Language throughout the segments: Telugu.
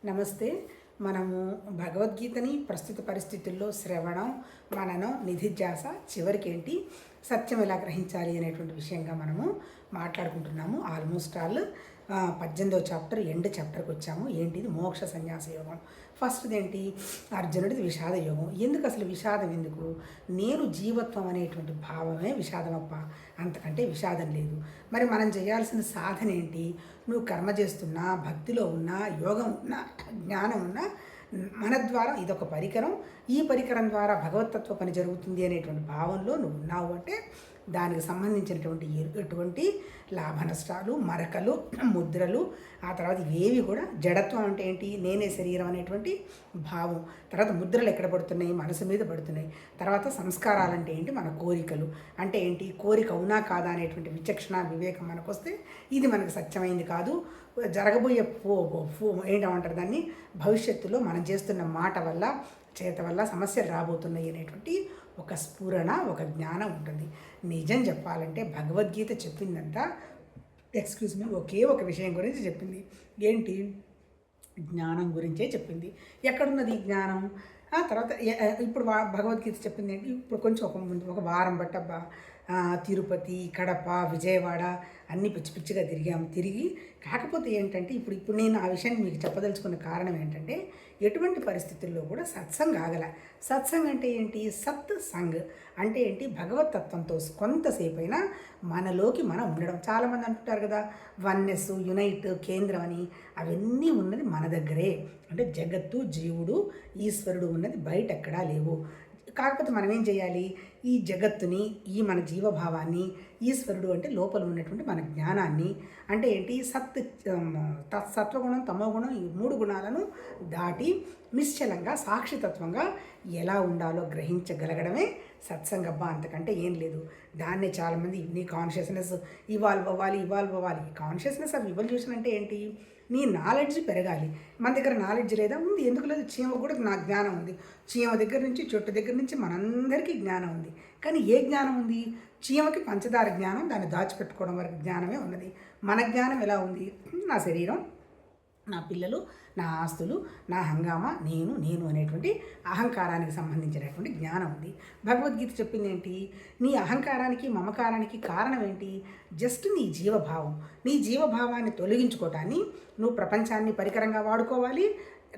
నమస్తే. మనము భగవద్గీతని ప్రస్తుత పరిస్థితుల్లో శ్రవణం, మననం, నిధిధ్యాస, చివరికేంటి సత్యం ఎలా గ్రహించాలి అనేటువంటి విషయంగా మనము మాట్లాడుకుంటున్నాము. ఆల్మోస్ట్ ఆల్ 18వ చాప్టర్ ఎండ్ చాప్టర్కి వచ్చాము. ఏంటిది? మోక్ష సన్యాస యోగం. ఫస్ట్ది ఏంటి? అర్జునుడిది విషాద యోగం. ఎందుకు అసలు విషాదం? ఎందుకు? నేను జీవత్వం అనేటువంటి భావమే విషాదమప్ప, అంతకంటే విషాదం లేదు. మరి మనం చేయాల్సిన సాధన ఏంటి? నువ్వు కర్మ చేస్తున్నా, భక్తిలో ఉన్నా, యోగం ఉన్నా, జ్ఞానం ఉన్నా, మన ద్వారా ఇదొక పరికరం, ఈ పరికరం ద్వారా భగవతత్వ పని జరుగుతుంది అనేటువంటి భావంలో నువ్వు ఉన్నావు అంటే దానికి సంబంధించినటువంటి ఎటువంటి లాభ నష్టాలు, మరకలు, ముద్రలు, ఆ తర్వాత ఇవేవి కూడా జడత్వం అంటే ఏంటి? నేనే శరీరం అనేటువంటి భావం. తర్వాత ముద్రలు ఎక్కడ పడుతున్నాయి? మనసు మీద పడుతున్నాయి. తర్వాత సంస్కారాలు అంటే ఏంటి? మన కోరికలు అంటే ఏంటి? కోరిక అవునా కాదా అనేటువంటి విచక్షణ, వివేకం మనకు వస్తే ఇది మనకు సత్యమైంది కాదు, జరగబోయే ఏంటంటారు దాన్ని, భవిష్యత్తులో మనం చేస్తున్న మాట వల్ల, చేత వల్ల సమస్యలు రాబోతున్నాయి అనేటువంటి ఒక స్ఫురణ, ఒక జ్ఞానం ఉంటుంది. నిజం చెప్పాలంటే భగవద్గీత చెప్పిందంతా ఒకే ఒక విషయం గురించి చెప్పింది. ఏంటి? జ్ఞానం గురించే చెప్పింది. ఎక్కడున్నది జ్ఞానం? ఆ తర్వాత ఇప్పుడు భగవద్గీత చెప్పింది ఏంటి? ఇప్పుడు కొంచెం ఒక వారం బట్టబ్బా తిరుపతి, కడప, విజయవాడ అన్నీ పిచ్చి పిచ్చిగా తిరిగి కాకపోతే ఏంటంటే ఇప్పుడు నేను ఆ విషయాన్ని మీకు చెప్పదలుచుకున్న కారణం ఏంటంటే, ఎటువంటి పరిస్థితుల్లో కూడా సత్సంగ్ ఆగల. సత్సంగ్ అంటే ఏంటి? సత్ సంగ్ అంటే ఏంటి? భగవతత్వంతో కొంతసేపు అయినా మనలోకి మనం ఉండడం. చాలామంది అంటుంటారు కదా, వన్నెస్, యునైట్, కేంద్రం అని. అవన్నీ ఉన్నది మన దగ్గరే. అంటే జగత్తు, జీవుడు, ఈశ్వరుడు ఉన్నది బయట ఎక్కడా లేవు. కాకపోతే మనం ఏం చేయాలి? ఈ జగత్తుని, ఈ మన జీవభావాన్ని, ఈశ్వరుడు అంటే లోపల ఉన్నటువంటి మన జ్ఞానాన్ని, అంటే ఏంటి? సత్వగుణం, తమోగుణం, ఈ 3 గుణాలను దాటి నిశ్చలంగా సాక్షితత్వంగా ఎలా ఉండాలో గ్రహించగలగడమే సత్సంగబ్బా, అంతకంటే ఏం లేదు. దాన్నే చాలామంది నీ కాన్షియస్నెస్ ఇవాల్వ్ అవ్వాలి. కాన్షియస్నెస్ ఆఫ్ ఇవల్యూషన్ అంటే ఏంటి? నీ నాలెడ్జ్ పెరగాలి. మన దగ్గర నాలెడ్జ్ లేదా? ఉంది. ఎందుకు లేదు? చీమ కూడా నా జ్ఞానం ఉంది. చీమ దగ్గర నుంచి, చెట్టు దగ్గర నుంచి మనందరికీ జ్ఞానం ఉంది. కానీ ఏ జ్ఞానం ఉంది? చీమకి పంచదార జ్ఞానం, దాన్ని దాచిపెట్టుకోవడం వరకు జ్ఞానమే ఉన్నది. మన జ్ఞానం ఎలా ఉంది? నా శరీరం, నా పిల్లలు, నా ఆస్తులు, నా హంగామా, నేను అనేటువంటి అహంకారానికి సంబంధించినటువంటి జ్ఞానం ఉంది. భగవద్గీత చెప్పింది ఏంటి? నీ అహంకారానికి, మమకారానికి కారణం ఏంటి? జస్ట్ నీ జీవభావం. నీ జీవభావాన్ని తొలగించుకోవటాన్ని నువ్వు ప్రపంచాన్ని పరికరంగా వాడుకోవాలి.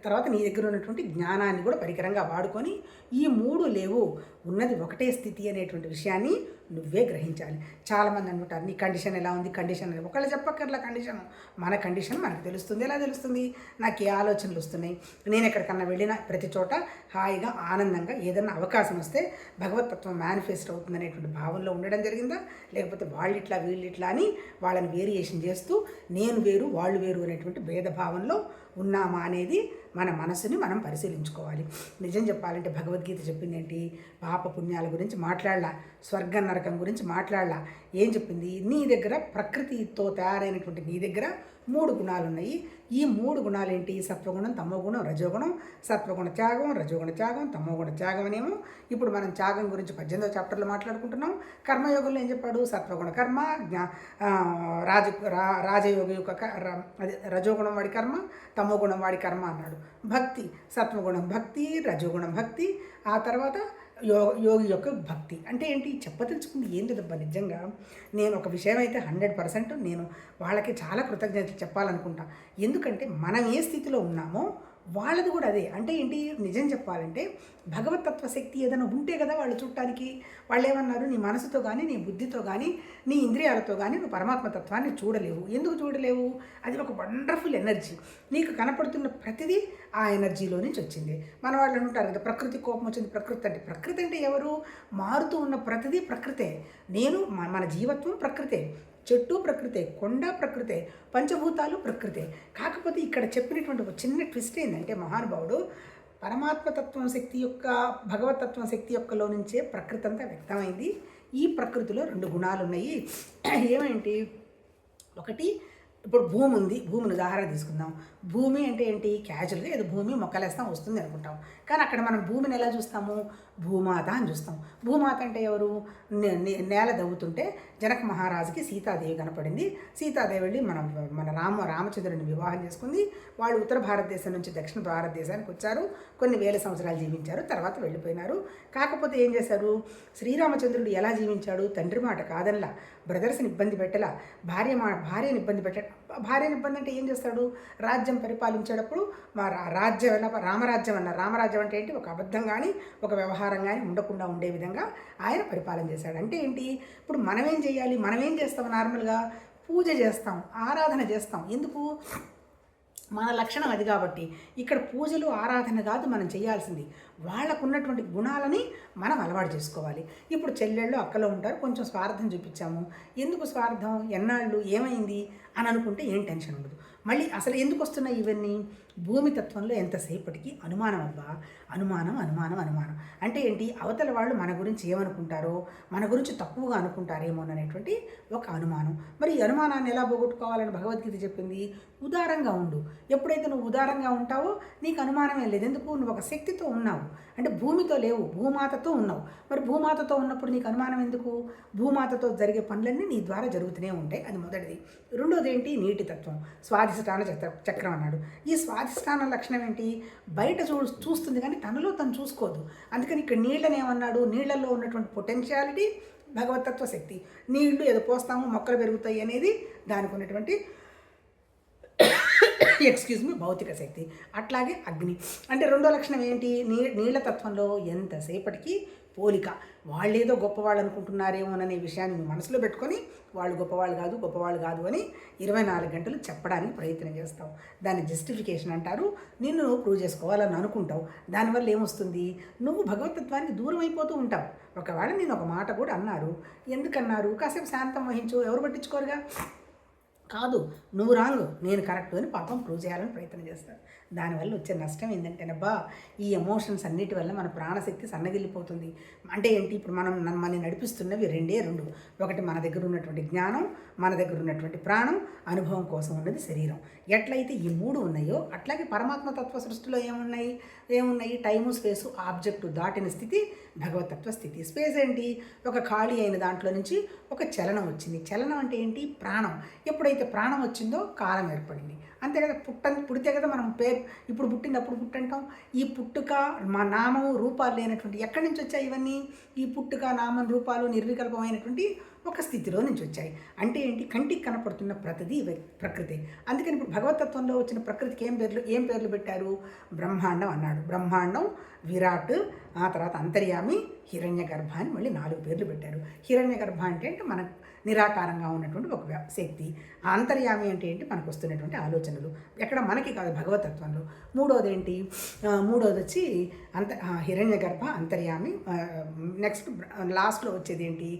తర్వాత నీ దగ్గర ఉన్నటువంటి జ్ఞానాన్ని కూడా పరికరంగా వాడుకొని, ఈ 3 లేవు, ఉన్నది ఒకటే స్థితి అనేటువంటి విషయాన్ని నువ్వే గ్రహించాలి. చాలామంది అనుకుంటారు, నీ కండిషన్ ఎలా ఉంది? కండిషన్ ఒకళ్ళు చెప్పక్కర్లా. కండిషన్, మన కండిషన్ మనకు తెలుస్తుంది. ఎలా తెలుస్తుంది? నాకు ఏ ఆలోచనలు వస్తున్నాయి, నేను ఎక్కడికన్నా వెళ్ళినా ప్రతి చోట హాయిగా, ఆనందంగా, ఏదన్నా అవకాశం వస్తే భగవతత్వం మేనిఫెస్ట్ అవుతుంది అనేటువంటి భావంలో ఉండడం జరిగిందా? లేకపోతే వాళ్ళిట్లా వీళ్ళిట్లా అని వాళ్ళని వేరియేషన్ చేస్తూ నేను వేరు, వాళ్ళు వేరు అనేటువంటి భేదభావంలో ఉన్నామా అనేది మన మనసుని మనం పరిశీలించుకోవాలి. నిజం చెప్పాలంటే భగవద్గీత చెప్పింది ఏంటి? పాప పుణ్యాల గురించి మాట్లాడలా, స్వర్గ నరకం గురించి మాట్లాడలా. ఏం చెప్పింది? నీ దగ్గర ప్రకృతితో తయారైనటువంటి నీ దగ్గర 3 గుణాలు ఉన్నాయి. ఈ 3 గుణాలు ఏంటి? సత్వగుణం, తమోగుణం, రజోగుణం. సత్వగుణ త్యాగం, రజోగుణ త్యాగం, తమోగుణ త్యాగం అనేమో ఇప్పుడు మనం త్యాగం గురించి 18వ చాప్టర్లో మాట్లాడుకుంటున్నాం. కర్మయోగంలో ఏం చెప్పాడు? సత్వగుణ కర్మ, రాజయోగి యొక్క రజోగుణం వాడి కర్మ, తమోగుణం వాడి కర్మ అన్నాడు. భక్తి, సత్వగుణం భక్తి, రజోగుణం భక్తి, ఆ తర్వాత యోగి యొక్క భక్తి. అంటే ఏంటి? చెప్పదలుచుకుంది ఏం లేదబ్బా. నిజంగా నేను ఒక విషయం అయితే 100% నేను వాళ్ళకి చాలా కృతజ్ఞతలు చెప్పాలనుకుంటా. ఎందుకంటే మనం ఏ స్థితిలో ఉన్నామో వాళ్ళది కూడా అదే. అంటే ఏంటి? నిజం చెప్పాలంటే భగవతత్వ శక్తి ఏదైనా ఉంటే కదా వాళ్ళు చూడటానికి. వాళ్ళు ఏమన్నారు? నీ మనసుతో కానీ, నీ బుద్ధితో కానీ, నీ ఇంద్రియాలతో కానీ నువ్వు పరమాత్మతత్వాన్ని చూడలేవు. ఎందుకు చూడలేవు? అది ఒక వండర్ఫుల్ ఎనర్జీ. నీకు కనపడుతున్న ప్రతిదీ ఆ ఎనర్జీలో నుంచి వచ్చింది. మన వాళ్ళు అంటారు కదా, ప్రకృతి కోపం వచ్చింది. ప్రకృతి అంటే ఎవరు? మారుతూ ఉన్న ప్రతిదీ ప్రకృతే. మన జీవత్వం ప్రకృతే, చెట్టు ప్రకృతే, కొండ ప్రకృతే, పంచభూతాలు ప్రకృతే. కాకపోతే ఇక్కడ చెప్పినటువంటి ఒక చిన్న ట్విస్ట్ ఏంటంటే, మహానుభావుడు పరమాత్మతత్వం శక్తి యొక్క, భగవతత్వం శక్తి యొక్కలో నుంచే ప్రకృతి అంతా వ్యక్తమైంది. ఈ ప్రకృతిలో 2 గుణాలు ఉన్నాయి. ఏమేంటి? ఒకటి ఇప్పుడు భూమి ఉంది, భూమిని ఉదాహరణ తీసుకుందాం. భూమి అంటే ఏంటి? క్యాజువల్గా ఏదో భూమి మొక్కలేస్తాం వస్తుంది అనుకుంటాం. కానీ అక్కడ మనం భూమిని ఎలా చూస్తాము? భూమాత అని చూస్తాం. భూమాత అంటే ఎవరు? నేల దవ్వుతుంటే జనక మహారాజుకి సీతాదేవి కనపడింది. సీతాదేవి వెళ్ళి మన రామచంద్రుడిని వివాహం చేసుకుంది. వాళ్ళు ఉత్తర భారతదేశం నుంచి దక్షిణ భారతదేశానికి వచ్చారు. కొన్ని వేల సంవత్సరాలు జీవించారు, తర్వాత వెళ్ళిపోయినారు. కాకపోతే ఏం చేశారు? శ్రీరామచంద్రుడు ఎలా జీవించాడు? తండ్రి మాట కాదనలా, బ్రదర్స్ని ఇబ్బంది పెట్టలా, భార్యని ఇబ్బంది పెట్ట భార్యని ఇబ్బంది అంటే ఏం చేస్తాడు? రాజ్యం పరిపాలించేటప్పుడు రాజ్యం ఎలా రామరాజ్యం అన్నారు. రామరాజ్యం అంటే ఏంటి? ఒక అబద్ధం కానీ ఒక వ్యవహారం కానీ ఉండకుండా ఉండే విధంగా ఆయన పరిపాలన చేశాడు. అంటే ఏంటి? ఇప్పుడు మనమేం చేయాలి? మనమేం చేస్తాం? నార్మల్గా పూజ చేస్తాం, ఆరాధన చేస్తాం. ఎందుకు? మన లక్షణం అది. కాబట్టి ఇక్కడ పూజలు ఆరాధన కాదు మనం చేయాల్సింది, వాళ్ళకు ఉన్నటువంటి గుణాలని మనం అలవాటు చేసుకోవాలి. ఇప్పుడు చెల్లెళ్ళు అక్కలో ఉంటారు, కొంచెం స్వార్థం చూపించాము. ఎందుకు స్వార్థం? ఎన్నాళ్ళు ఏమైంది అని అనుకుంటే ఏం టెన్షన్ ఉండదు. మళ్ళీ అసలు ఎందుకు వస్తున్నాయి ఇవన్నీ? భూమి తత్వంలో ఎంతసేపటికి అనుమానం అబ్బా, అనుమానం అనుమానం అనుమానం. అంటే ఏంటి? అవతల వాళ్ళు మన గురించి ఏమనుకుంటారో, మన గురించి తక్కువగా అనుకుంటారేమో అనేటువంటి ఒక అనుమానం. మరి ఈ అనుమానాన్ని ఎలా పోగొట్టుకోవాలని భగవద్గీత చెప్పింది? ఉదారంగా ఉండు. ఎప్పుడైతే నువ్వు ఉదారంగా ఉంటావో నీకు అనుమానమే లేదు. ఎందుకు? నువ్వు ఒక శక్తితో ఉన్నావు. అంటే భూమితో లేవు, భూమాతతో ఉన్నావు. మరి భూమాతతో ఉన్నప్పుడు నీకు అనుమానం ఎందుకు? భూమాతతో జరిగే పనులన్నీ నీ ద్వారా జరుగుతూనే ఉంటాయి. అది మొదటిది. రెండోది ఏంటి? నీటి తత్వం, స్వాధిష్టాన చక్రం అన్నాడు. ఈ స్వాధిష్టాన లక్షణం ఏంటి? బయట చూస్తుంది కానీ తనలో తను చూసుకోదు. అందుకని ఇక్కడ నీళ్ళని ఏమన్నాడు? నీళ్ళల్లో ఉన్నటువంటి పొటెన్షియాలిటీ భగవతత్వ శక్తి. నీళ్లు ఏదో పోస్తాము మొక్కలు పెరుగుతాయి అనేది దానికి ఉన్నటువంటి భౌతిక శక్తి. అట్లాగే అగ్ని అంటే రెండో లక్షణం ఏంటి? నీళ్ళ తత్వంలో ఎంతసేపటికి పోలిక. వాళ్ళేదో గొప్పవాళ్ళు అనుకుంటున్నారేమోననే విషయాన్ని నువ్వు మనసులో పెట్టుకొని వాళ్ళు గొప్పవాళ్ళు కాదు అని 24 గంటలు చెప్పడానికి ప్రయత్నం చేస్తావు. దాన్ని జస్టిఫికేషన్ అంటారు. నిన్ను నువ్వు ప్రూవ్ చేసుకోవాలని అనుకుంటావు. దానివల్ల ఏమొస్తుంది? నువ్వు భగవతత్వానికి దూరం అయిపోతూ ఉంటావు. ఒకవేళ నేను ఒక మాట కూడా అన్నారు, ఎందుకన్నారు? కాసేపు శాంతం వహించు, ఎవరు పట్టించుకోరుగా. కాదు, నువ్వు రాంగ్, నేను కరెక్ట్ అని పాపం ప్రూవ్ చేయాలని ప్రయత్నం చేస్తాను. దానివల్ల వచ్చే నష్టం ఏంటంటేనబ్బా, ఈ ఎమోషన్స్ అన్నిటి వల్ల మన ప్రాణశక్తి సన్నగిల్లిపోతుంది. అంటే ఏంటి? ఇప్పుడు మనల్ని నడిపిస్తున్నవి రెండు. ఒకటి మన దగ్గర ఉన్నటువంటి జ్ఞానం, మన దగ్గర ఉన్నటువంటి ప్రాణం, అనుభవం కోసం ఉన్నది శరీరం. ఎట్లయితే ఈ 3 ఉన్నాయో అట్లాగే పరమాత్మ తత్వ సృష్టిలో ఏమున్నాయి? టైము, స్పేసు, ఆబ్జెక్టు దాటిన స్థితి భగవతత్వ స్థితి. స్పేస్ ఏంటి? ఒక ఖాళీ అయిన దాంట్లో నుంచి ఒక చలనం వచ్చింది. చలనం అంటే ఏంటి? ప్రాణం. ఎప్పుడైతే ప్రాణం వచ్చిందో కాలం ఏర్పడింది. అంతే కదా. పుడితే కదా మనం ఇప్పుడు పుట్టినప్పుడు పుట్టంటాం. ఈ పుట్టుక మా నామము రూపాలు లేనటువంటి ఎక్కడి నుంచి వచ్చాయి ఇవన్నీ? ఈ పుట్టుక నామం రూపాలు నిర్వికల్పమైనటువంటి ఒక స్థితిలో నుంచి వచ్చాయి. అంటే ఏంటి? కంటికి కనపడుతున్న ప్రతిదీ ప్రకృతి. అందుకని ఇప్పుడు భగవతత్వంలో వచ్చిన ప్రకృతికి ఏం పేర్లు పెట్టారు? బ్రహ్మాండం అన్నాడు. బ్రహ్మాండం, విరాట్, ఆ తర్వాత అంతర్యామి, హిరణ్య గర్భ అని మళ్ళీ 4 పేర్లు పెట్టారు. హిరణ్య గర్భ అంటే మన నిరాకారంగా ఉన్నటువంటి ఒక శక్తి. ఆ అంతర్యామి అంటే ఏంటి? మనకు వస్తున్నటువంటి ఆలోచనలు. ఎక్కడ? మనకి కాదు, భగవతత్వంలో. మూడోది ఏంటి? మూడోది వచ్చి హిరణ్య గర్భ, అంతర్యామి. నెక్స్ట్ లాస్ట్లో వచ్చేది ఏంటి?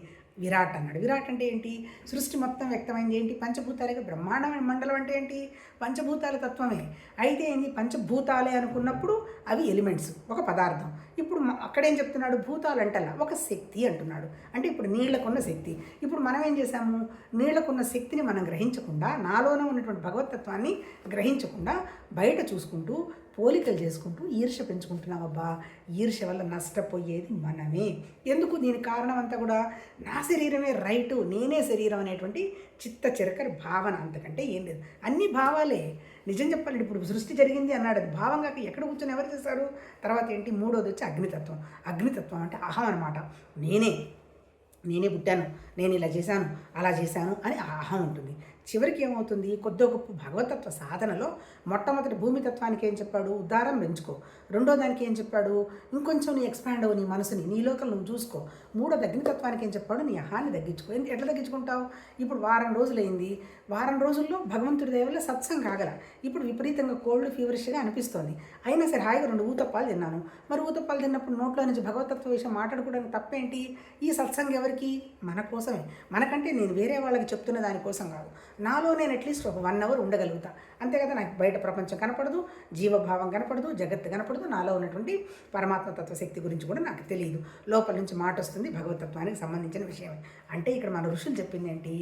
విరాట్ అన్నాడు. విరాట్ అంటే ఏంటి? సృష్టి మొత్తం వ్యక్తమైంది ఏంటి? పంచభూతాలే. బ్రహ్మాండమైన మండలం అంటే ఏంటి? పంచభూతాల తత్వమే. అయితే ఏంటి? పంచభూతాలే అనుకున్నప్పుడు అవి ఎలిమెంట్స్, ఒక పదార్థం. ఇప్పుడు అక్కడేం చెప్తున్నాడు? భూతాలు అంటల్లా ఒక శక్తి అంటున్నాడు. అంటే ఇప్పుడు నీళ్లకున్న శక్తి. ఇప్పుడు మనం ఏం చేశాము? నీళ్లకున్న శక్తిని మనం గ్రహించకుండా, నాలోనే ఉన్నటువంటి భగవతత్వాన్ని గ్రహించకుండా బయట చూసుకుంటూ పోలికలు చేసుకుంటూ ఈర్ష్య పెంచుకుంటున్నామబ్బా. ఈర్ష్య వల్ల నష్టపోయేది మనమే. ఎందుకు? దీని కారణం అంతా కూడా నా శరీరమే రైటు, నేనే శరీరం అనేటువంటి చిత్త చిరకరి భావన. అంతకంటే ఏం లేదు. అన్ని భావాలే. నిజం చెప్పాలంటే ఇప్పుడు సృష్టి జరిగింది అన్నాడు, అది భావం కాక ఎక్కడ కూర్చొని ఎవరు చేశారు? తర్వాత ఏంటి? మూడోది వచ్చి అగ్నితత్వం. అగ్నితత్వం అంటే అహం అనమాట. నేనే పుట్టాను, నేను ఇలా చేశాను, అలా చేశాను అని అహం ఉంటుంది. చివరికి ఏమవుతుంది? కొద్ది గొప్ప భగవతత్వ సాధనలో మొట్టమొదటి భూమితత్వానికి ఏం చెప్పాడు? ఉద్దారం పెంచుకో. రెండో దానికి ఏం చెప్పాడు? ఇంకొంచెం నీ ఎక్స్పాండ్ అవ్వు, నీ మనసుని, నీ లోకల్ నువ్వు చూసుకో. మూడో అగ్నితత్వానికి ఏం చెప్పాడు? నీ అహాన్ని తగ్గించుకో. ఎట్లా తగ్గించుకుంటావు? ఇప్పుడు వారం రోజులైంది, వారం రోజుల్లో భగవంతుడి దయ వల్ల సత్సంగం కాగల. ఇప్పుడు విపరీతంగా కోల్డ్ ఫీవరిష్గా అనిపిస్తోంది. అయినా సరే హాయిగా 2 ఊతప్పాలు తిన్నాను. మరి ఊతప్పాలు తిన్నప్పుడు నోట్లో నుంచి భగవతత్వ విషయం మాట్లాడుకోవడానికి తప్పేంటి? ఈ సత్సంగం ఎవరికి? మన కోసమే. మనకంటే నేను వేరే వాళ్ళకి చెప్తున్న దానికోసం కాదు. నాలో నేను అట్లీస్ట్ ఒక 1 అవర్ ఉండగలుగుతా, అంతే కదా. నాకు బయట ప్రపంచం కనపడదు, జీవభావం కనపడదు, జగత్తు కనపడదు, నాలో ఉన్నటువంటి పరమాత్మ తత్వశక్తి గురించి కూడా నాకు తెలియదు. లోపల నుంచి మాట వస్తుంది, భగవతత్వానికి సంబంధించిన విషయమే. అంటే ఇక్కడ మన ఋషులు చెప్పింది ఏంటి,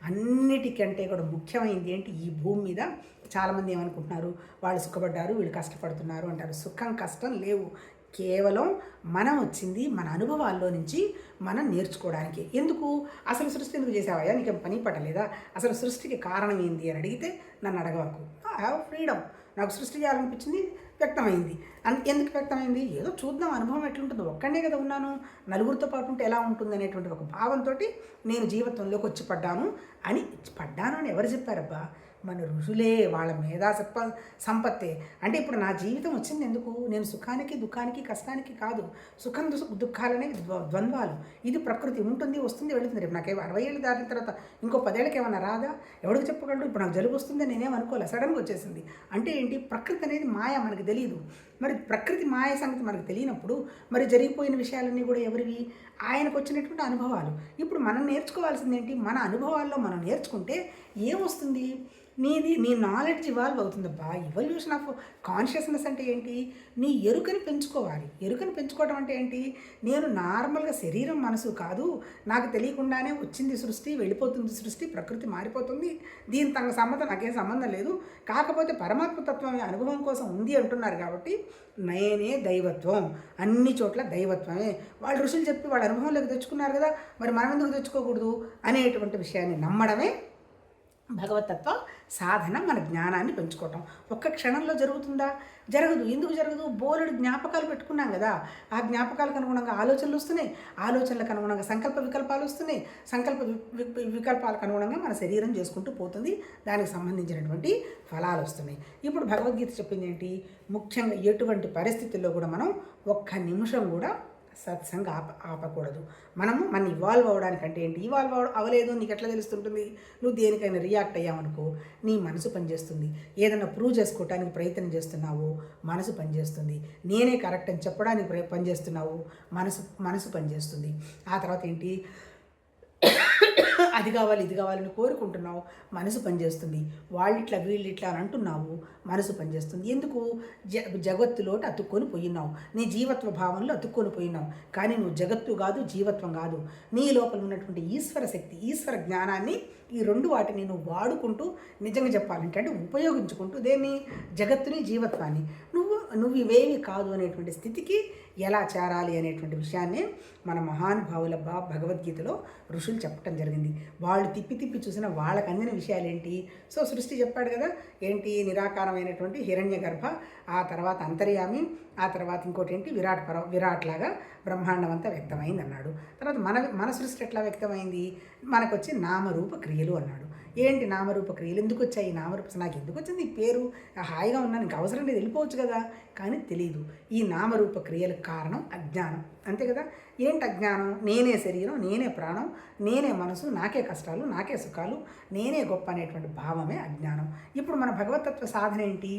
అన్నిటికంటే కూడా ముఖ్యమైనది ఏంటి, ఈ భూమి మీద చాలామంది ఏమనుకుంటున్నారు, వాళ్ళు సుఖపడ్డారు, వీళ్ళు కష్టపడుతున్నారు అంటారు. సుఖం కష్టం లేవు, కేవలం మనం వచ్చింది మన అనుభవాల్లో నుంచి మనం నేర్చుకోవడానికి. ఎందుకు అసలు సృష్టి ఎందుకు చేసావయ్యా, నీకేం పని పట్టలేదా, అసలు సృష్టికి కారణం ఏంది అని అడిగితే నన్ను అడగవకు. ఐ హ్యావ్ ఫ్రీడమ్, నాకు సృష్టి చేయాలనిపించింది, వ్యక్తమైంది. ఎందుకు వ్యక్తమైంది, ఏదో చూద్దాం అనుభవం ఎట్లుంటుందో, ఒక్కడే కదా ఉన్నాను, నలుగురితో పాటు ఉంటే ఎలా ఉంటుంది అనేటువంటి ఒక భావంతో నేను జీవితంలోకి వచ్చి పడ్డాను అని ఎవరు చెప్పారబ్బా, మన ఋషులే, వాళ్ళ మేధా సంపత్తే. అంటే ఇప్పుడు నా జీవితం వచ్చింది ఎందుకు, నేను సుఖానికి దుఃఖానికి కష్టానికి కాదు. సుఖం దుఃఖాలనేవి ద్వంద్వాలు, ఇది ప్రకృతి ఉంటుంది, వస్తుంది, వెళుతుంది. రేపు నాకు 60 ఏళ్ళు దాటిన తర్వాత ఇంకో 10 ఏళ్ళకి ఏమన్నా రాదా, ఎవరికి చెప్పగలడు. ఇప్పుడు నాకు జలుబు వస్తుంది, నేనేం అనుకోలే, సడన్గా వచ్చేసింది. అంటే ఏంటి, ప్రకృతి అనేది మాయ, మనకు తెలియదు. మరి ప్రకృతి మాయ సంగతి మనకు తెలియనప్పుడు మరి జరిగిపోయిన విషయాలన్నీ కూడా ఎవరివి, ఆయనకు వచ్చినటువంటి అనుభవాలు. ఇప్పుడు మనం నేర్చుకోవాల్సింది ఏంటి, మన అనుభవాల్లో మనం నేర్చుకుంటే ఏమొస్తుంది, నీ నాలెడ్జ్ ఇవాల్వ్ అవుతుందబ్బా. ఇవల్యూషన్ ఆఫ్ కాన్షియస్నెస్ అంటే ఏంటి, నీ ఎరుకని పెంచుకోవాలి. ఎరుకని పెంచుకోవడం అంటే ఏంటి, నేను నార్మల్గా శరీరం మనసు కాదు, నాకు తెలియకుండానే వచ్చింది సృష్టి, వెళ్ళిపోతుంది సృష్టి, ప్రకృతి మారిపోతుంది, దీని తన సంబంధం నాకేం సంబంధం లేదు. కాకపోతే పరమాత్మ తత్వమే అనుభవం కోసం ఉంది అంటున్నారు కాబట్టి నేనే దైవత్వం, అన్ని చోట్ల దైవత్వమే. వాళ్ళు ఋషులు చెప్పి వాళ్ళ అనుభవంలోకి తెచ్చుకున్నారు కదా, మరి మనం ఎందుకు తెచ్చుకోకూడదు అనేటువంటి విషయాన్ని నమ్మడమే భగవతత్వ సాధన. మన జ్ఞానాన్ని పెంచుకోవటం ఒక్క క్షణంలో జరుగుతుందా, జరగదు. ఎందుకు జరగదు, బోలెడు జ్ఞాపకాలు పెట్టుకున్నాం కదా, ఆ జ్ఞాపకాలకు అనుగుణంగా ఆలోచనలు వస్తున్నాయి, ఆలోచనలకు అనుగుణంగా సంకల్ప వికల్పాలు వస్తున్నాయి, సంకల్ప వికల్పాలకు అనుగుణంగా మన శరీరం చేసుకుంటూ పోతుంది, దానికి సంబంధించినటువంటి ఫలాలు వస్తున్నాయి. ఇప్పుడు భగవద్గీత చెప్పింది ఏంటి, ముఖ్యంగా ఎటువంటి పరిస్థితుల్లో కూడా మనం ఒక్క నిమిషం కూడా సత్సంగ ఆపకూడదు. మన ఇవాల్వ్ అవ్వడానికంటే ఏంటి, ఇవాల్వ్ అవ్వలేదు నీకు ఎట్లా తెలుస్తుంటుంది, నువ్వు దేనికైనా రియాక్ట్ అయ్యావనుకో నీ మనసు పనిచేస్తుంది. ఏదైనా ప్రూవ్ చేసుకోవడానికి ప్రయత్నం చేస్తున్నావు, మనసు పనిచేస్తుంది. నేనే కరెక్ట్ అని చెప్పడానికి పనిచేస్తున్నావు, మనసు పనిచేస్తుంది. ఆ తర్వాత ఏంటి, అది కావాలి ఇది కావాలని కోరుకుంటున్నావు, మనసు పనిచేస్తుంది. వాళ్ళిట్లా వీళ్ళిట్లా అని అంటున్నావు, మనసు పనిచేస్తుంది. ఎందుకు, జగత్తులోటి అతుక్కొని పోయినావు, నీ జీవత్వ భావంలో అతుక్కొని పోయినావు. కానీ నువ్వు జగత్తు కాదు, జీవత్వం కాదు, నీ లోపల ఉన్నటువంటి ఈశ్వర శక్తి, ఈశ్వర జ్ఞానాన్ని, ఈ రెండు వాటిని నువ్వు వాడుకుంటూ, నిజంగా చెప్పాలంటే అంటే ఉపయోగించుకుంటూ, దేన్ని, జగత్తుని జీవత్వాన్ని నువ్వు ఇవేవి కాదు అనేటువంటి స్థితికి ఎలా చేరాలి అనేటువంటి విషయాన్ని మన మహానుభావుల భగవద్గీతలో ఋషులు చెప్పడం జరిగింది. వాళ్ళు తిప్పి చూసిన వాళ్ళకి అందిన విషయాలు ఏంటి, సో సృష్టి చెప్పాడు కదా ఏంటి, నిరాకారమైనటువంటి హిరణ్య గర్భ, ఆ తర్వాత అంతర్యామి, ఆ తర్వాత ఇంకోటి ఏంటి విరాట్ లాగా బ్రహ్మాండం అంతా వ్యక్తమైంది అన్నాడు. తర్వాత మన సృష్టి ఎట్లా వ్యక్తమైంది, మనకొచ్చి నామరూప క్రియలు అన్నాడు. ఏంటి నామరూప క్రియలు, ఎందుకు వచ్చాయి నామరూప, నాకు ఎందుకు వచ్చింది ఈ పేరు, హాయిగా ఉన్నాను, నీకు అవసరం లేదు, వెళ్ళిపోవచ్చు కదా, కానీ తెలియదు. ఈ నామరూప క్రియలకు కారణం అజ్ఞానం, అంతే కదా. ఏంటి అజ్ఞానం, నేనే శరీరం, నేనే ప్రాణం, నేనే మనసు, నాకే కష్టాలు, నాకే సుఖాలు, నేనే గొప్ప అనేటువంటి భావమే అజ్ఞానం. ఇప్పుడు మన భగవతత్వ సాధన ఏంటి,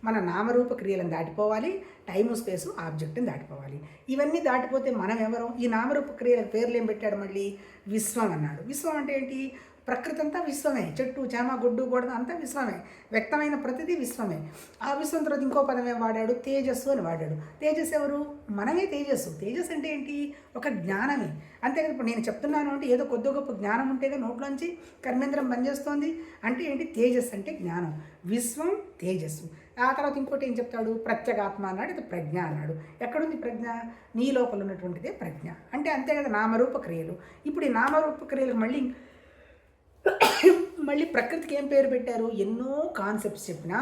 మన నామరూప క్రియలను దాటిపోవాలి, టైము స్పేసు ఆబ్జెక్ట్ని దాటిపోవాలి. ఇవన్నీ దాటిపోతే మనం ఎవరం, ఈ నామరూప క్రియలకు పేర్లు ఏం పెట్టాడు, మళ్ళీ విశ్వం అన్నాడు. విశ్వం అంటే ఏంటి, ప్రకృతి అంతా విశ్వమే, చెట్టు చేమ గుడ్డు గోడ అంతా విశ్వమే, వ్యక్తమైన ప్రతిదీ విశ్వమే. ఆ విశ్వం తర్వాత ఇంకో పదమే వాడాడు, తేజస్సు అని వాడాడు. తేజస్సు ఎవరు, మనమే తేజస్సు. తేజస్సు అంటే ఏంటి, ఒక జ్ఞానమే, అంతే కదా. ఇప్పుడు నేను చెప్తున్నాను అంటే ఏదో కొద్ది గొప్ప జ్ఞానం ఉంటేగా నోట్లోంచి కర్మేంద్రం పనిచేస్తోంది అంటే ఏంటి, తేజస్సు అంటే జ్ఞానం, విశ్వం తేజస్సు. ఆ తర్వాత ఇంకోటి ఏం చెప్తాడు, ప్రత్యేగాత్మ అన్నాడు, ఇది ప్రజ్ఞ అన్నాడు. ఎక్కడుంది ప్రజ్ఞ, నీ లోపల ఉన్నటువంటిదే ప్రజ్ఞ. అంటే అంతే కదా నామరూప క్రియలు. ఇప్పుడు ఈ నామరూప క్రియలకు మళ్ళీ ప్రకృతికి ఏం పేరు పెట్టారు, ఎన్నో కాన్సెప్ట్స్ చెప్పినా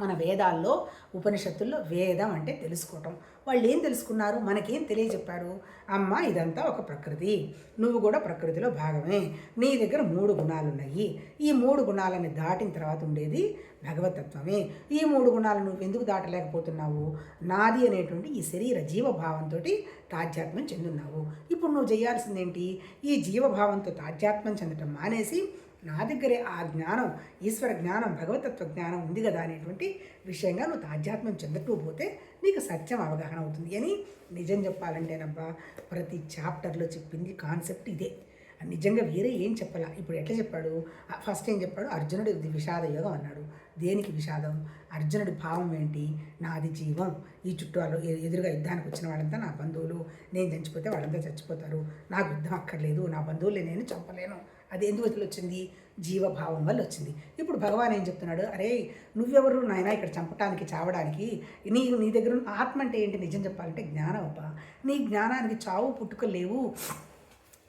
మన వేదాల్లో ఉపనిషత్తుల్లో వేదం అంటే తెలుసుకోవటం. వాళ్ళు ఏం తెలుసుకున్నారు, మనకేం తెలియజెప్పారు, అమ్మ ఇదంతా ఒక ప్రకృతి, నువ్వు కూడా ప్రకృతిలో భాగమే, నీ దగ్గర 3 గుణాలు ఉన్నాయి, ఈ 3 గుణాలని దాటిన తర్వాత ఉండేది భగవతత్వమే. ఈ 3 గుణాలు నువ్వు ఎందుకు దాటలేకపోతున్నావు, నాది అనేటువంటి ఈ శరీర జీవభావంతో తాధ్యాత్మ్యం చెందున్నావు. ఇప్పుడు నువ్వు చేయాల్సిందేంటి, ఈ జీవభావంతో తాధ్యాత్మ్యం చెందటం మానేసి నా దగ్గరే ఆ జ్ఞానం, ఈశ్వర జ్ఞానం, భగవతత్వ జ్ఞానం ఉంది కదా అనేటువంటి విషయంగా నువ్వు తాధ్యాత్మ్యం చెందుతూ పోతే నీకు సత్యం అవగాహన అవుతుంది అని నిజం చెప్పాలంటేనబ్బా ప్రతి చాప్టర్లో చెప్పింది కాన్సెప్ట్ ఇదే. నిజంగా వేరే ఏం చెప్పాల. ఇప్పుడు ఎట్లా చెప్పాడు? ఫస్ట్ ఏం చెప్పాడు? అర్జునుడి విషాద యోగం అన్నాడు. దేనికి విషాదం? అర్జునుడి భావం ఏంటి? నాది జీవం, ఈ చుట్టూ ఎదురుగా యుద్ధానికి వచ్చిన వాళ్ళంతా నా బంధువులు, నేను చచ్చిపోతే వాళ్ళంతా చచ్చిపోతారు, నాకు యుద్ధం అక్కర్లేదు, నా బంధువుల్ని నేను చంపలేను. అది ఎందుకు వచ్చింది? జీవభావం వల్ల వచ్చింది. ఇప్పుడు భగవాన్ ఏం చెప్తున్నాడు? అరే నువ్వెవరు నాయన ఇక్కడ చంపటానికి, చావడానికి? నీ దగ్గర ఆత్మ అంటే ఏంటి? నిజం చెప్పాలంటే జ్ఞానం అబ్బా. నీ జ్ఞానానికి చావు పుట్టుకలు లేవు.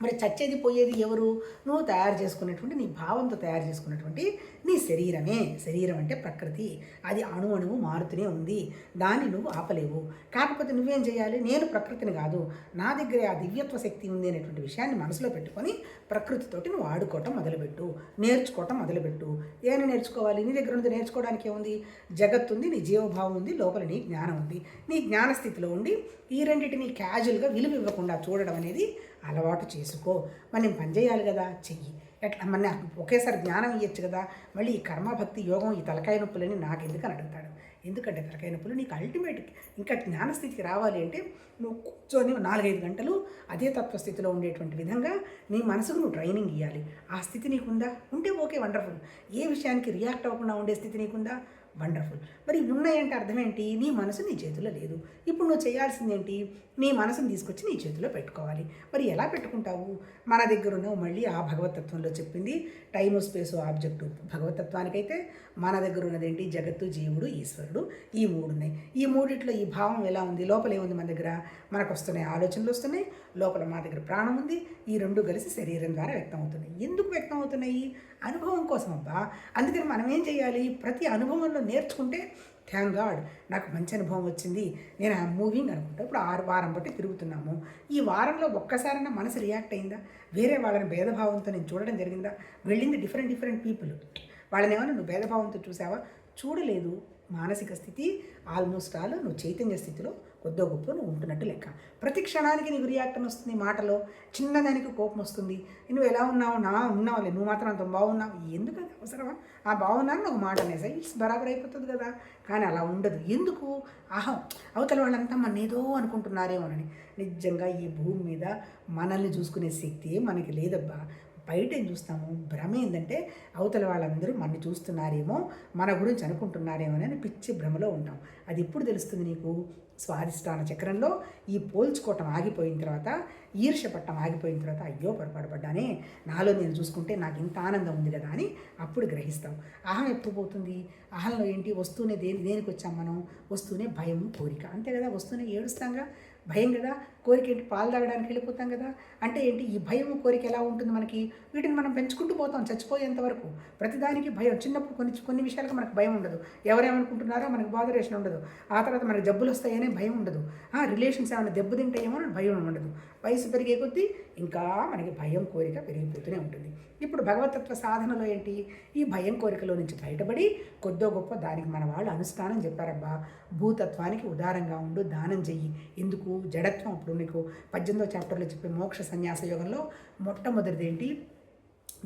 మరి చచ్చేది పోయేది ఎవరు? నువ్వు తయారు చేసుకున్నటువంటి, నీ భావంతో తయారు చేసుకున్నటువంటి నీ శరీరమే. శరీరం అంటే ప్రకృతి, అది అణువు మారుతూనే ఉంది, దాన్ని నువ్వు ఆపలేవు. కాకపోతే నువ్వేం చేయాలి? నేను ప్రకృతిని కాదు, నా దగ్గర ఆ దివ్యత్వ శక్తి ఉంది అనేటువంటి విషయాన్ని మనసులో పెట్టుకొని ప్రకృతితోటి నువ్వు ఆడుకోవటం మొదలుపెట్టు, నేర్చుకోవటం మొదలుపెట్టు. ఏమైనా నేర్చుకోవాలి? నీ దగ్గర ఉంది నేర్చుకోవడానికి ఏముంది? జగత్తు ఉంది, నీ జీవభావం ఉంది, లోపల నీ జ్ఞానం ఉంది. నీ జ్ఞానస్థితిలో ఉండి ఈ రెండింటిని క్యాజువల్గా విలువ ఇవ్వకుండా చూడడం అనేది అలవాటు చేసుకో. మరి నేను పని చేయాలి కదా, చెయ్యి. ఎట్లా మన ఒకేసారి జ్ఞానం ఇవ్వచ్చు కదా. మళ్ళీ ఈ కర్మభక్తి యోగం, ఈ తలకాయ నొప్పులని నాకు ఎందుకని అడుగుతాడు. ఎందుకంటే తలకాయ నొప్పులు నీకు అల్టిమేట్ ఇంకా జ్ఞానస్థితికి రావాలి అంటే నువ్వు కూర్చొని 4-5 గంటలు అదే తత్వస్థితిలో ఉండేటువంటి విధంగా నీ మనసుకు నువ్వు ట్రైనింగ్ ఇవ్వాలి. ఆ స్థితి నీకుందా? ఉంటే ఓకే, వండర్ఫుల్. ఏ విషయానికి రియాక్ట్ అవ్వకుండా ఉండే స్థితి నీకుందా? వండర్ఫుల్. మరి ఇవి ఉన్నాయంటే అర్థం ఏంటి? నీ మనసు నీ చేతిలో లేదు. ఇప్పుడు నువ్వు చేయాల్సింది ఏంటి? నీ మనసుని తీసుకొచ్చి నీ చేతిలో పెట్టుకోవాలి. మరి ఎలా పెట్టుకుంటావు? మన దగ్గర ఉన్నావు మళ్ళీ ఆ భగవతత్వంలో చెప్పింది టైము స్పేసు ఆబ్జెక్టు. భగవతత్వానికైతే మన దగ్గర ఉన్నదేంటి? జగత్తు, జీవుడు, ఈశ్వరుడు, ఈ 3 ఉన్నాయి. ఈ మూడిట్లో ఈ భావం ఎలా ఉంది? లోపల ఏముంది మన దగ్గర? మనకు వస్తున్నాయి ఆలోచనలు వస్తున్నాయి, లోపల మా దగ్గర ప్రాణం ఉంది. ఈ 2 కలిసి శరీరం ద్వారా వ్యక్తం అవుతున్నాయి. ఎందుకు వ్యక్తం అవుతున్నాయి? అనుభవం కోసం అబ్బా. అందుకని మనం ఏం చేయాలి? ప్రతి అనుభవంలో నేర్చుకుంటే థ్యాంక్ గాడ్ నాకు మంచి అనుభవం వచ్చింది, నేను ఐఎమ్ మూవింగ్ అనుకుంటా. ఇప్పుడు 6 వారం బట్టి తిరుగుతున్నాము. ఈ వారంలో ఒక్కసారైనా మనసు రియాక్ట్ అయిందా? వేరే వాళ్ళని భేదభావంతో నేను చూడడం జరిగిందా? వెళ్ళింది డిఫరెంట్ పీపుల్. వాళ్ళని ఏమన్నా నువ్వు భేదభావంతో చూసావా? చూడలేదు. మానసిక స్థితి ఆల్మోస్ట్ ఆల్ నువ్వు చైతన్య స్థితిలో కొద్దో గొప్ప నువ్వు ఉంటున్నట్టు లెక్క. ప్రతి క్షణానికి నీకు రియాక్షన్ వస్తుంది, మాటలో చిన్నదానికి కోపం వస్తుంది. నువ్వు ఎలా ఉన్నావు? ఉన్నావులే, నువ్వు మాత్రం అంత బాగున్నావు. ఎందుకు అది అవసరమా? ఆ బాగున్నాను ఒక మాట అనేసా ఇట్స్ బరాబర్ అయిపోతుంది కదా. కానీ అలా ఉండదు. ఎందుకు? అవతల వాళ్ళంతా మన ఏదో అనుకుంటున్నారేమోనని. నిజంగా ఈ భూమి మీద మనల్ని చూసుకునే శక్తి మనకి లేదబ్బా. బయట ఏం చూస్తాము? భ్రమ ఏంటంటే అవతల వాళ్ళందరూ మనని చూస్తున్నారేమో, మన గురించి అనుకుంటున్నారేమో అని పిచ్చి భ్రమలో ఉంటాం. అది ఎప్పుడు తెలుస్తుంది నీకు? స్వాధిష్టాన చక్రంలో ఈ పోల్చుకోవటం ఆగిపోయిన తర్వాత, ఈర్ష్య పట్టం ఆగిపోయిన తర్వాత, అయ్యో పొరపాటు పడ్డానే, నాలో నేను చూసుకుంటే నాకు ఇంత ఆనందం ఉంది కదా అని అప్పుడు గ్రహిస్తాం. అహం ఎప్పుడు పోతుంది? అహంలో ఏంటి? వస్తూనే దేనికి వచ్చాం మనం? వస్తూనే భయం, కోరిక, అంతే కదా. వస్తూనే ఏడుస్తాంగా, భయం కదా. కోరిక ఏంటి? పాలు తాగడానికి వెళ్ళిపోతాం కదా. అంటే ఏంటి? ఈ భయం, కోరిక ఎలా ఉంటుంది మనకి? వీటిని మనం పెంచుకుంటూ పోతాం చచ్చిపోయేంతవరకు. ప్రతిదానికి భయం. చిన్నప్పుడు కొన్ని విషయాలకు మనకు భయం ఉండదు, ఎవరేమనుకుంటున్నారో మనకు బాధరేషన్ ఉండదు. ఆ తర్వాత మనకు జబ్బులు వస్తాయనే భయం ఉండదు, రిలేషన్స్ ఏమైనా దెబ్బతింటాయేమో అని భయం ఉండదు. వయసు పెరిగే కొద్దీ ఇంకా మనకి భయం, కోరిక పెరిగిపోతూనే ఉంటుంది. ఇప్పుడు భగవతత్వ సాధనలో ఏంటి? ఈ భయం, కోరికలో నుంచి బయటపడి కొద్దో గొప్ప దానికి మన వాళ్ళు అనుష్ఠానం చెప్పారబ్బా. భూతత్వానికి ఉదారంగా ఉండు, దానం చెయ్యి. ఎందుకు? జడత్వం. ఇప్పుడు నీకు 18వ చాప్టర్లో చెప్పే మోక్ష సన్యాస యోగంలో మొట్టమొదటిది ఏంటి?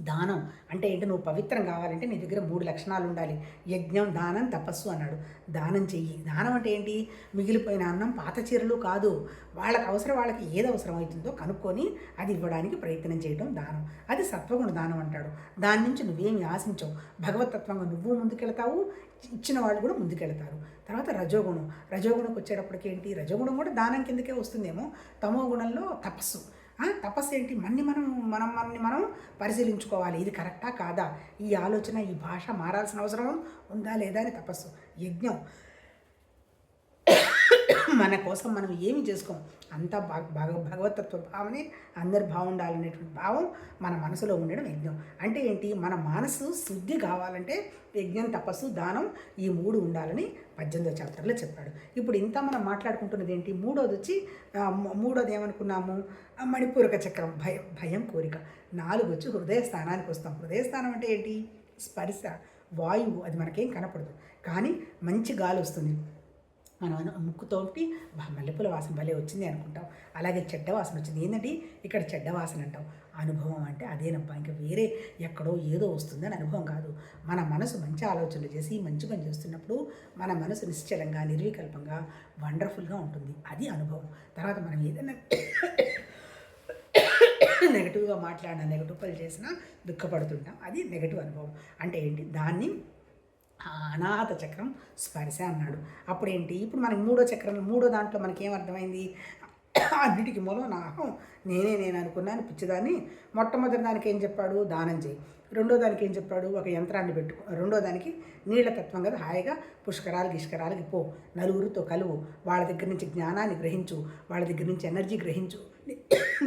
దానం. అంటే ఏంటి? నువ్వు పవిత్రం కావాలంటే నీ దగ్గర 3 లక్షణాలు ఉండాలి. యజ్ఞం, దానం, తపస్సు అన్నాడు. దానం చెయ్యి. దానం అంటే ఏంటి? మిగిలిపోయిన అన్నం, పాత చీరలు కాదు, వాళ్ళకి ఏది అవసరం అవుతుందో కనుక్కొని అది ఇవ్వడానికి ప్రయత్నం చేయడం దానం. అది సత్వగుణ దానం అంటాడు. దాని నుంచి నువ్వేమి ఆశించవు. భగవతత్వంగా నువ్వు ముందుకెళ్తావు, ఇచ్చిన వాళ్ళు కూడా ముందుకెళ్తారు. తర్వాత రజోగుణంకి వచ్చేటప్పటికి ఏంటి? రజోగుణం కూడా దానం కిందకే వస్తుందేమో. తమో గుణంలో తపస్సు. తపస్సు ఏంటి? మనం పరిశీలించుకోవాలి, ఇది కరెక్టా కాదా, ఈ ఆలోచన, ఈ భాష మారాల్సిన అవసరం ఉందా లేదా అని తపస్సు. యజ్ఞం, మన కోసం మనం ఏమి చేసుకోం, అంతా భగవతత్వ భావనే, అందరు బాగుండాలనేటువంటి భావం మన మనసులో ఉండడం యజ్ఞం. అంటే ఏంటి? మన మనసు శుద్ధి కావాలంటే యజ్ఞం, తపస్సు, దానం, ఈ 3 ఉండాలని 18వ చాప్టర్లో చెప్పాడు. ఇప్పుడు ఇంత మనం మాట్లాడుకుంటున్నది ఏంటి? మూడోది ఏమనుకున్నాము? మణిపూరక చక్రం, భయం, కోరిక. 4 వచ్చి హృదయ స్థానానికి వస్తాం. హృదయ స్థానం అంటే ఏంటి? స్పర్శ, వాయువు. అది మనకేం కనపడదు, కానీ మంచి గాలి వస్తుంది. మనం ముక్కుతోటి మల్లెపూల వాసన భలే వచ్చింది అనుకుంటాం. అలాగే చెడ్డ వాసన వచ్చింది. ఏంటంటే ఇక్కడ చెడ్డ వాసన అంటాం. అనుభవం అంటే అదేనబ్బా, ఇంకా వేరే ఎక్కడో ఏదో వస్తుందని అనుభవం కాదు. మన మనసు మంచి ఆలోచనలు చేసి మంచి పని చేస్తున్నప్పుడు మన మనసు నిశ్చలంగా, నిర్వికల్పంగా, వండర్ఫుల్గా ఉంటుంది. అది అనుభవం. తర్వాత మనం ఏదైనా నెగటివ్గా మాట్లాడినా, నెగటివ్ పని చేసినా దుఃఖపడుతుంటాం. అది నెగటివ్ అనుభవం. అంటే ఏంటి, దాన్ని అనాహత చక్రం స్పర్శ అన్నాడు. అప్పుడేంటి, ఇప్పుడు మనకి మూడో దాంట్లో మనకి ఏమర్థమైంది, అన్నిటికీ మూలం నా అహం, నేను అనుకున్నాను పిచ్చిదాన్ని. మొట్టమొదటి దానికి ఏం చెప్పాడు, దానం చేయి. రెండో దానికి ఏం చెప్పాడు, ఒక యంత్రాన్ని పెట్టుకో. రెండో దానికి నీళ్ల తత్వం కదా, హాయిగా పుష్కరాలకి పో, నలుగురితో కలువు, వాళ్ళ దగ్గర నుంచి జ్ఞానాన్ని గ్రహించు, వాళ్ళ దగ్గర నుంచి ఎనర్జీ గ్రహించు,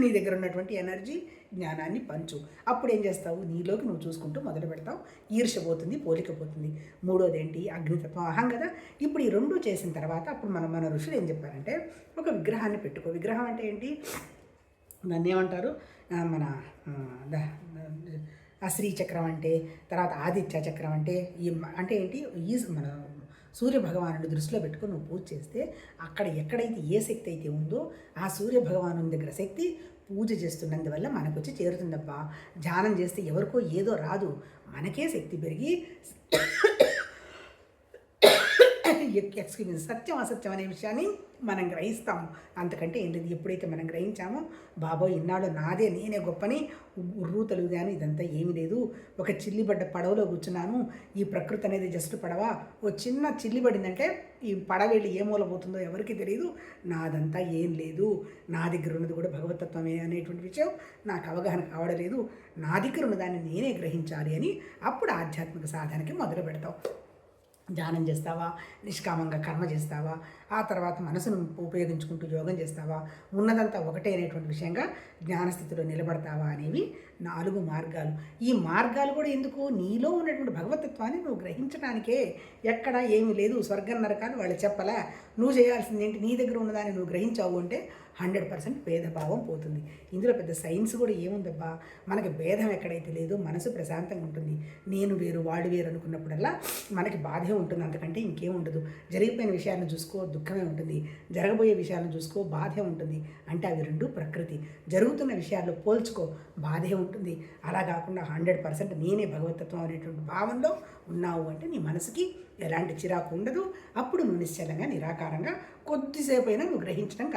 నీ దగ్గర ఉన్నటువంటి ఎనర్జీ జ్ఞానాన్ని పంచు. అప్పుడు ఏం చేస్తావు, నీలోకి నువ్వు చూసుకుంటూ మొదలు పెడతావు, ఈర్ష్య పోతుంది, పోలిక పోతుంది. మూడోది ఏంటి, అగ్నితత్వం, అహం కదా. ఇప్పుడు ఈ రెండు చేసిన తర్వాత అప్పుడు మన ఋషులు ఏం చెప్పారంటే, ఒక విగ్రహాన్ని పెట్టుకో. విగ్రహం అంటే ఏంటి, దాన్ని ఏమంటారు, మన శ్రీచక్రం అంటే, తర్వాత ఆదిత్య చక్రం అంటే, అంటే ఏంటి, మన సూర్యభగవానుడి దృష్టిలో పెట్టుకుని నువ్వు పూజ చేస్తే అక్కడ ఎక్కడైతే ఏ శక్తి అయితే ఉందో ఆ సూర్యభగవాను దగ్గర శక్తి పూజ చేస్తున్నందువల్ల మనకు వచ్చి చేరుతుందబ్బా. ధ్యానం చేస్తే ఎవరికో ఏదో రాదు, మనకే శక్తి పెరిగి సత్యం అసత్యం అనే విషయాన్ని మనం గ్రహిస్తాము. అంతకంటే ఏం లేదు. ఎప్పుడైతే మనం గ్రహించామో, బాబోయ్ ఇన్నాళ్ళు నేనే గొప్పని ఉర్రూతలు కానీ ఇదంతా ఏమీ లేదు, ఒక చిల్లిబడ్డ పడవలో కూర్చున్నాను, ఈ ప్రకృతి అనేది జస్ట్ పడవ, ఓ చిన్న చిల్లిబడిందంటే ఈ పడవ వెళ్ళి ఏ మూల పోతుందో ఎవరికి తెలియదు, నాదంతా ఏం లేదు, నా దగ్గర ఉన్నది కూడా భగవతత్వమే అనేటువంటి విషయం నాకు అవగాహన కావడలేదు, నా దగ్గర ఉన్నదాన్ని నేనే గ్రహించాలి అని అప్పుడు ఆధ్యాత్మిక సాధనకి మొదలు పెడతాం. ధ్యానం చేస్తావా, నిష్కామంగా కర్మ చేస్తావా, ఆ తర్వాత మనసును ఉపయోగించుకుంటూ యోగం చేస్తావా, ఉన్నదంతా ఒకటే అనేటువంటి విషయంగా జ్ఞానస్థితిలో నిలబడతావా అనేవి 4 మార్గాలు. ఈ మార్గాలు కూడా ఎందుకు, నీలో ఉన్నటువంటి భగవతత్వాన్ని నువ్వు గ్రహించడానికే. ఎక్కడ ఏమీ లేదు, స్వర్గం నరకాలు వాళ్ళు చెప్పలే. నువ్వు చేయాల్సింది ఏంటి, నీ దగ్గర ఉన్నదాన్ని నువ్వు గ్రహించావు అంటే 100% భేదభావం పోతుంది. ఇందులో పెద్ద సైన్స్ కూడా ఏముందబ్బా, మనకి భేదం ఎక్కడైతే లేదో మనసు ప్రశాంతంగా ఉంటుంది. నేను వేరు వాడు వేరు అనుకున్నప్పుడల్లా మనకి బాధే ఉంటుంది, అంతకంటే ఇంకేం ఉండదు. జరిగిపోయిన విషయాలను చూసుకో, దుఃఖమే ఉంటుంది, జరగబోయే విషయాలను చూసుకో, బాధే ఉంటుంది. అంటే అవి రెండు ప్రకృతి. జరుగుతున్న విషయాల్లో పోల్చుకో, బాధే ఉంటుంది. అలా కాకుండా 100% నేనే భగవతత్వం అనేటువంటి భావంలో ఉన్నావు అంటే నీ మనసుకి ఎలాంటి చిరాకు ఉండదు. అప్పుడు నువ్వు నిశ్చలంగా నిరాకారంగా కొద్దిసేపు అయినా నువ్వు గ్రహించడం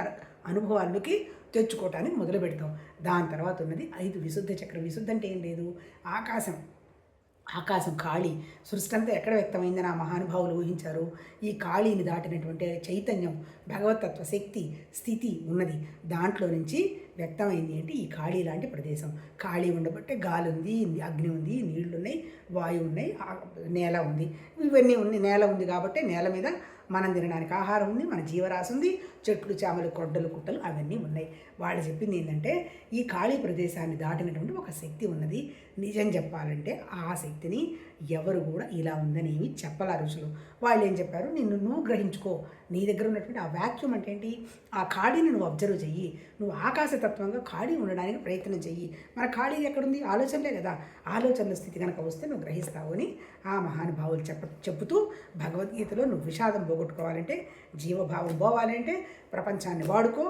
అనుభవాల్లోకి తెచ్చుకోవటానికి మొదలు పెడతాం. దాని తర్వాత ఉన్నది 5 విశుద్ధ చక్రం. విశుద్ధ అంటే ఏం లేదు, ఆకాశం ఖాళీ, సృష్టి అంతా ఎక్కడ వ్యక్తమైందని ఆ మహానుభావులు ఊహించారు. ఈ ఖాళీని దాటినటువంటి చైతన్యం, భగవతత్వ శక్తి స్థితి ఉన్నది. దాంట్లో నుంచి వ్యక్తమైంది ఏంటి, ఈ ఖాళీ లాంటి ప్రదేశం. ఖాళీ ఉండబట్టే గాలి ఉంది, అగ్ని ఉంది, నీళ్లు ఉన్నాయి, వాయువు ఉన్నాయి, నేల ఉంది. ఇవన్నీ ఉన్నాయి. నేల ఉంది కాబట్టి నేల మీద మనం తినడానికి ఆహారం ఉంది, మన జీవరాశి ఉంది, చెట్లు చేమలు కొడ్డలు కుట్టలు అవన్నీ ఉన్నాయి. వాళ్ళు చెప్పింది ఏంటంటే, ఈ ఖాళీ ప్రదేశాన్ని దాటినటువంటి ఒక శక్తి ఉన్నది. నిజం చెప్పాలంటే ఆ శక్తిని ఎవరు కూడా ఇలా ఉందని ఏమి చెప్పాల ఋషులు. వాళ్ళు ఏం చెప్పారు, నువ్వు గ్రహించుకో. నీ దగ్గర ఉన్నటువంటి ఆ వాక్యూమ్ అంటే ఏంటి, ఆ ఖాళీని నువ్వు అబ్జర్వ్ చెయ్యి. నువ్వు ఆకాశతత్వంగా ఖాళీ ఉండడానికి ప్రయత్నం చెయ్యి. మన ఖాళీ ఎక్కడుంది, ఆలోచనలే కదా. ఆలోచనల స్థితి కనుక వస్తే నువ్వు గ్రహిస్తావు అని ఆ మహానుభావులు చెప్పుతూ, భగవద్గీతలో నువ్వు విషాదం పోగొట్టుకోవాలంటే, జీవభావం పోవాలంటే ప్రపంచాన్ని వాడుకో,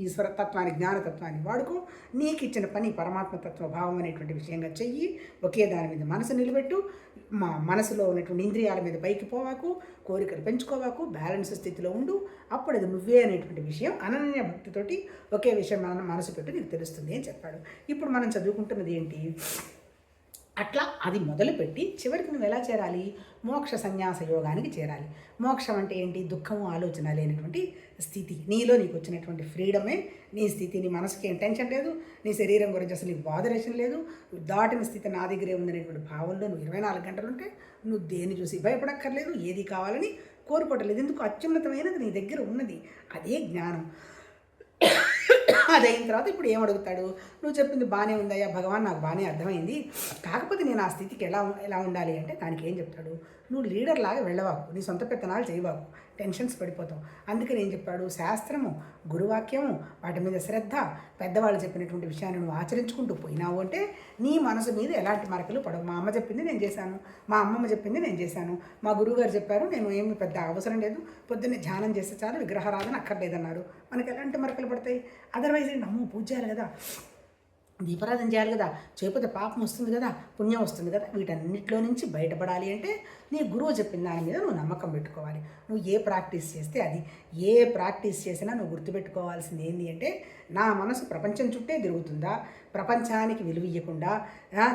ఈశ్వరతత్వాన్ని జ్ఞానతత్వాన్ని వాడుకో, నీకు ఇచ్చిన పని పరమాత్మతత్వ భావం అనేటువంటి విషయంగా చెయ్యి. ఒకే దాని మీద మనసు నిలబెట్టు. మనసులో ఉన్నటువంటి ఇంద్రియాల మీద పైకి పోవాకు, కోరికలు పెంచుకోవాకు, బ్యాలెన్స్ స్థితిలో ఉండు. అప్పుడు అది నువ్వే అనేటువంటి విషయం అనన్య భక్తితోటి ఒకే విషయం మనసు పెట్టు, నీకు తెలుస్తుంది అని చెప్పాడు. ఇప్పుడు మనం చదువుకుంటున్నది ఏంటి, అట్లా అది మొదలుపెట్టి చివరికి నువ్వు ఎలా చేరాలి, మోక్ష సన్యాస యోగానికి చేరాలి. మోక్షం అంటే ఏంటి, దుఃఖము ఆలోచన లేనటువంటి స్థితి. నీలో నీకు వచ్చినటువంటి ఫ్రీడమే నీ స్థితి. నీ మనసుకి ఏం టెన్షన్ లేదు, నీ శరీరం గురించి అసలు నీకు బాధరేషన్ లేదు. దాటిన స్థితి నా దగ్గరే ఉందనేటువంటి భావంలో నువ్వు 24 గంటలు ఉంటే నువ్వు దేన్ని చూసి భయపడక్కర్లేదు, ఏది కావాలని కోరుకోవట్లేదు. ఎందుకు, అత్యున్నతమైనది నీ దగ్గర ఉన్నది, అదే జ్ఞానం. అది అయిన తర్వాత ఇప్పుడు ఏమడుగుతాడు, నువ్వు చెప్పింది బాగానే ఉందయ్యా భగవాన్, నాకు బాగానే అర్థమైంది, కాకపోతే నేను ఆ స్థితికి ఎలా ఉండాలి అంటే దానికి ఏం చెప్తాడు, నువ్వు లీడర్ లాగా వెళ్ళవాకు, నీ సొంత పెత్తనాలు చేయవాకు, టెన్షన్స్ పడిపోతావు. అందుకని ఏం చెప్పాడు, శాస్త్రము, గురువాక్యము, వాటి మీద శ్రద్ధ, పెద్దవాళ్ళు చెప్పినటువంటి విషయాన్ని నువ్వు ఆచరించుకుంటూ పోయినావు అంటే నీ మనసు మీద ఎలాంటి మరకలు పడవు. మా అమ్మ చెప్పింది నేను చేశాను, మా అమ్మమ్మ చెప్పింది నేను చేశాను, మా గురువుగారు చెప్పారు, నేను ఏమి పెద్ద అవసరం లేదు, పొద్దున్నే ధ్యానం చేస్తే చాలు, విగ్రహారాధన అక్కర్లేదన్నారు, మనకి ఎలాంటి మరకలు పడతాయి. అదర్వైజ్ ఏంటి, అమ్మో పూజ చేయాలి కదా, దీపారాధన చేయాలి కదా, చేయకపోతే పాపం వస్తుంది కదా, పుణ్యం వస్తుంది కదా. వీటన్నిటిలో నుంచి బయటపడాలి అంటే నీ గురువు చెప్పిన దాని మీద నువ్వు నమ్మకం పెట్టుకోవాలి. నువ్వు ఏ ప్రాక్టీస్ చేస్తే అది, ఏ ప్రాక్టీస్ చేసినా నువ్వు గుర్తుపెట్టుకోవాల్సింది ఏంటి అంటే, నా మనసు ప్రపంచం చుట్టే తిరుగుతుందా, ప్రపంచానికి విలువ ఇవ్వకుండా, నా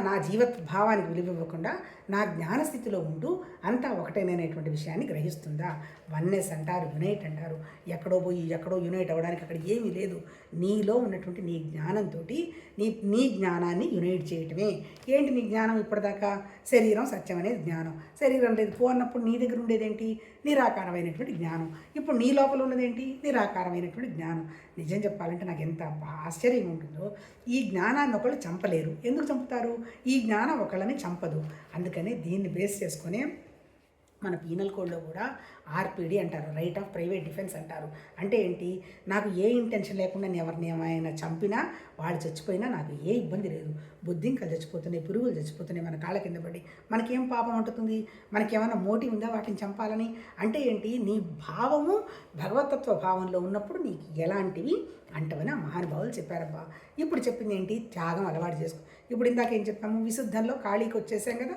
భావానికి విలువ ఇవ్వకుండా నా జ్ఞానస్థితిలో ఉంటూ అంతా ఒకటేననేటువంటి విషయాన్ని గ్రహిస్తుందా. వన్నెస్ అంటారు, యునైట్ అంటారు. ఎక్కడో పోయి ఎక్కడో యునైట్ అవ్వడానికి అక్కడ ఏమీ లేదు. నీలో ఉన్నటువంటి నీ జ్ఞానంతో నీ జ్ఞానాన్ని యునైట్ చేయటమే. ఏంటి నీ జ్ఞానం? ఇప్పటిదాకా శరీరం సత్యం అనేది జ్ఞానం. శరీరం లేదు పో అన్నప్పుడు నీ దగ్గర ఉండేదేంటి? నిరాకారమైనటువంటి జ్ఞానం. ఇప్పుడు నీ లోపల ఉన్నదేంటి? నిరాకారమైనటువంటి జ్ఞానం. నిజం చెప్పాలంటే నాకు ఎంత ఆశ్చర్యం ఉంటుందో. ఈ జ్ఞానాన్ని ఒకళ్ళు చంపలేరు. ఎందుకు చంపుతారు? ఈ జ్ఞానం ఒకళ్ళని చంపదు. అందుకని దీన్ని బేస్ చేసుకొని మన పీనల్ కోడ్లో కూడా ఆర్పిడి అంటారు, రైట్ ఆఫ్ ప్రైవేట్ డిఫెన్స్ అంటారు. అంటే ఏంటి? నాకు ఏ ఇంటెన్షన్ లేకుండా నేను ఎవరిని ఏమైనా చంపినా, వాళ్ళు చచ్చిపోయినా నాకు ఏ ఇబ్బంది లేదు. బుద్ధింకలు చచ్చిపోతున్నాయి, పురుగులు చచ్చిపోతున్నాయి మన కాళ్ళ కింద పడి. మనకేం పాపం ఉంటుంది? మనకేమైనా మోటివ్ ఉందా వాటిని చంపాలని? అంటే ఏంటి? నీ భావము భగవతత్వ భావంలో ఉన్నప్పుడు నీకు ఎలాంటివి అంటవని ఆ మహానుభావులు చెప్పారబ్బా. ఇప్పుడు చెప్పింది ఏంటి? త్యాగం అలవాటు చేసుకో. ఇప్పుడు ఇందాక ఏం చెప్పాము? విశుద్ధంలో ఖాళీకి వచ్చేసాం కదా,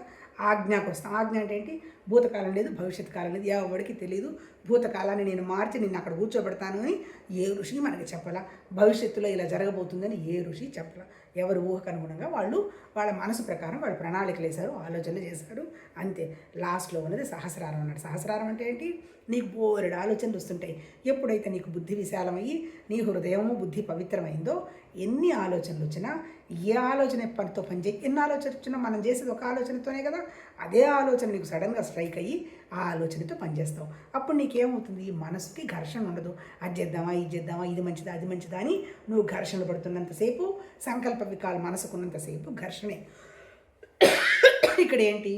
ఆజ్ఞకు వస్తాం. ఆజ్ఞ అంటే ఏంటి? భూతకాలం లేదు, భవిష్యత్ కాలం లేదు, ఎవరికి తెలియదు. భూతకాలాన్ని నేను మార్చి నిన్ను అక్కడ కూర్చోబెడతాను అని ఏ ఋషి మనకి చెప్పాలా? భవిష్యత్తులో ఇలా జరగబోతుందని ఏ ఋషి చెప్పాల. ఎవరు ఊహకు అనుగుణంగా వాళ్ళు వాళ్ళ మనసు ప్రకారం వాళ్ళు ప్రణాళికలు వేశారు, ఆలోచనలు చేశారు, అంతే. లాస్ట్లో ఉన్నది సహస్రారం అన్నాడు. సహస్రారం అంటే ఏంటి? నీకు బోరెడు ఆలోచనలు వస్తుంటాయి. ఎప్పుడైతే నీకు బుద్ధి విశాలమయ్యి నీ హృదయము బుద్ధి పవిత్రమైందో, ఎన్ని ఆలోచనలు వచ్చినా, ఏ ఆలోచన పనితో పనిచేయి, ఎన్ని ఆలోచన వచ్చినా మనం చేసేది ఒక ఆలోచనతోనే కదా. అదే ఆలోచన నీకు సడన్గా స్ట్రైక్ అయ్యి ఆ ఆలోచనతో పనిచేస్తావు. అప్పుడు నీకేమవుతుంది? మనసుకి ఘర్షణ ఉండదు. అది చేద్దామా, ఇది చేద్దామా, ఇది మంచిదా, అది మంచిదా అని నువ్వు ఘర్షణలు పడుతున్నంతసేపు, సంకల్ప వికాలు మనసుకున్నంతసేపు ఘర్షణే. ఇక్కడ ఏంటి?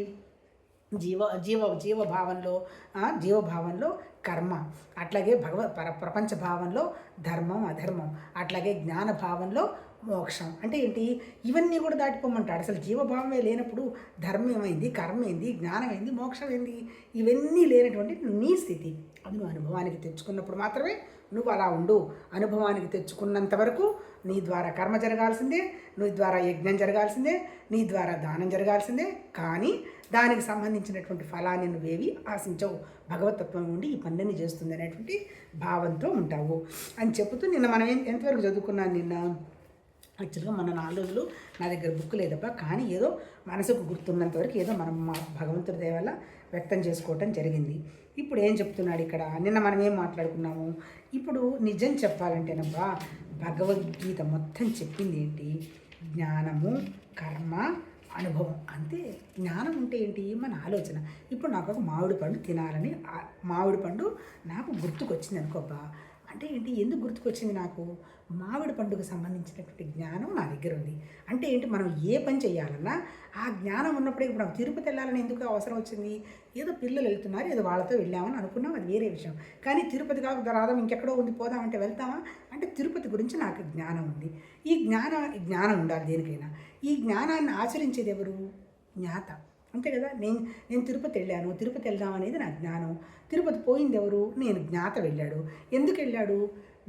జీవభావంలో కర్మ, అట్లాగే ప్రపంచ భావంలో ధర్మం అధర్మం, అట్లాగే జ్ఞాన భావంలో మోక్షం. అంటే ఏంటి? ఇవన్నీ కూడా దాటిపోమంటాడు. అసలు జీవభావమే లేనప్పుడు ధర్మం ఏమైంది, కర్మ ఏంది, జ్ఞానం ఏంది, మోక్షం ఏంది? ఇవన్నీ లేనటువంటి నీ స్థితి. అది నువ్వు అనుభవానికి తెచ్చుకున్నప్పుడు మాత్రమే నువ్వు అలా ఉండు. అనుభవానికి తెచ్చుకున్నంత వరకు నీ ద్వారా కర్మ జరగాల్సిందే, నీ ద్వారా యజ్ఞం జరగాల్సిందే, నీ ద్వారా దానం జరగాల్సిందే. కానీ దానికి సంబంధించినటువంటి ఫలాన్ని నువ్వేవి ఆశించవు. భగవతత్వం ఉండి ఈ పనులన్నీ చేస్తుంది అనేటువంటి భావంతో ఉంటావు అని చెబుతూ, నిన్న మనం ఎంతవరకు చదువుకున్నాను? నిన్న యాక్చువల్గా మన 4 రోజులు నా దగ్గర బుక్ లేదబ్బా, కానీ ఏదో మనసుకు గుర్తున్నంతవరకు ఏదో మనం భగవంతుడి దయ వల్ల వ్యక్తం చేసుకోవటం జరిగింది. ఇప్పుడు ఏం చెప్తున్నాడు ఇక్కడ? నిన్న మనం ఏం మాట్లాడుకున్నాము? ఇప్పుడు నిజం చెప్పాలంటేనబ్బా, భగవద్గీత మొత్తం చెప్పింది ఏంటి? జ్ఞానము, కర్మ, అనుభవం. అంతే. జ్ఞానం అంటే ఏంటి? మన ఆలోచన. ఇప్పుడు నాకు ఒక మామిడి పండు తినాలని, మామిడి పండు నాకు గుర్తుకొచ్చింది అనుకోబ్బా. అంటే ఏంటి? ఎందుకు గుర్తుకొచ్చింది నాకు? మామిడి పండుగ సంబంధించినటువంటి జ్ఞానం నా దగ్గర ఉంది. అంటే ఏంటి? మనం ఏ పని చేయాలన్నా ఆ జ్ఞానం ఉన్నప్పుడే. ఇప్పుడు నాకు తిరుపతి వెళ్ళాలని ఎందుకు అవసరం వచ్చింది? ఏదో పిల్లలు వెళ్తున్నారు, ఏదో వాళ్ళతో వెళ్ళామని అనుకున్నాం, అది వేరే విషయం. కానీ తిరుపతి కాకుండా రాదాం, ఇంకెక్కడో ఉంది పోదామంటే వెళ్తామా? అంటే తిరుపతి గురించి నాకు జ్ఞానం ఉంది. ఈ జ్ఞానం ఉండాలి దేనికైనా. ఈ జ్ఞానాన్ని ఆచరించేది ఎవరు? జ్ఞాత. అంతే కదా. నేను తిరుపతి వెళ్ళాను, తిరుపతి వెళ్దాం అనేది నా జ్ఞానం. తిరుపతి పోయింది ఎవరు? నేను. జ్ఞాత వెళ్ళాడు. ఎందుకు వెళ్ళాడు?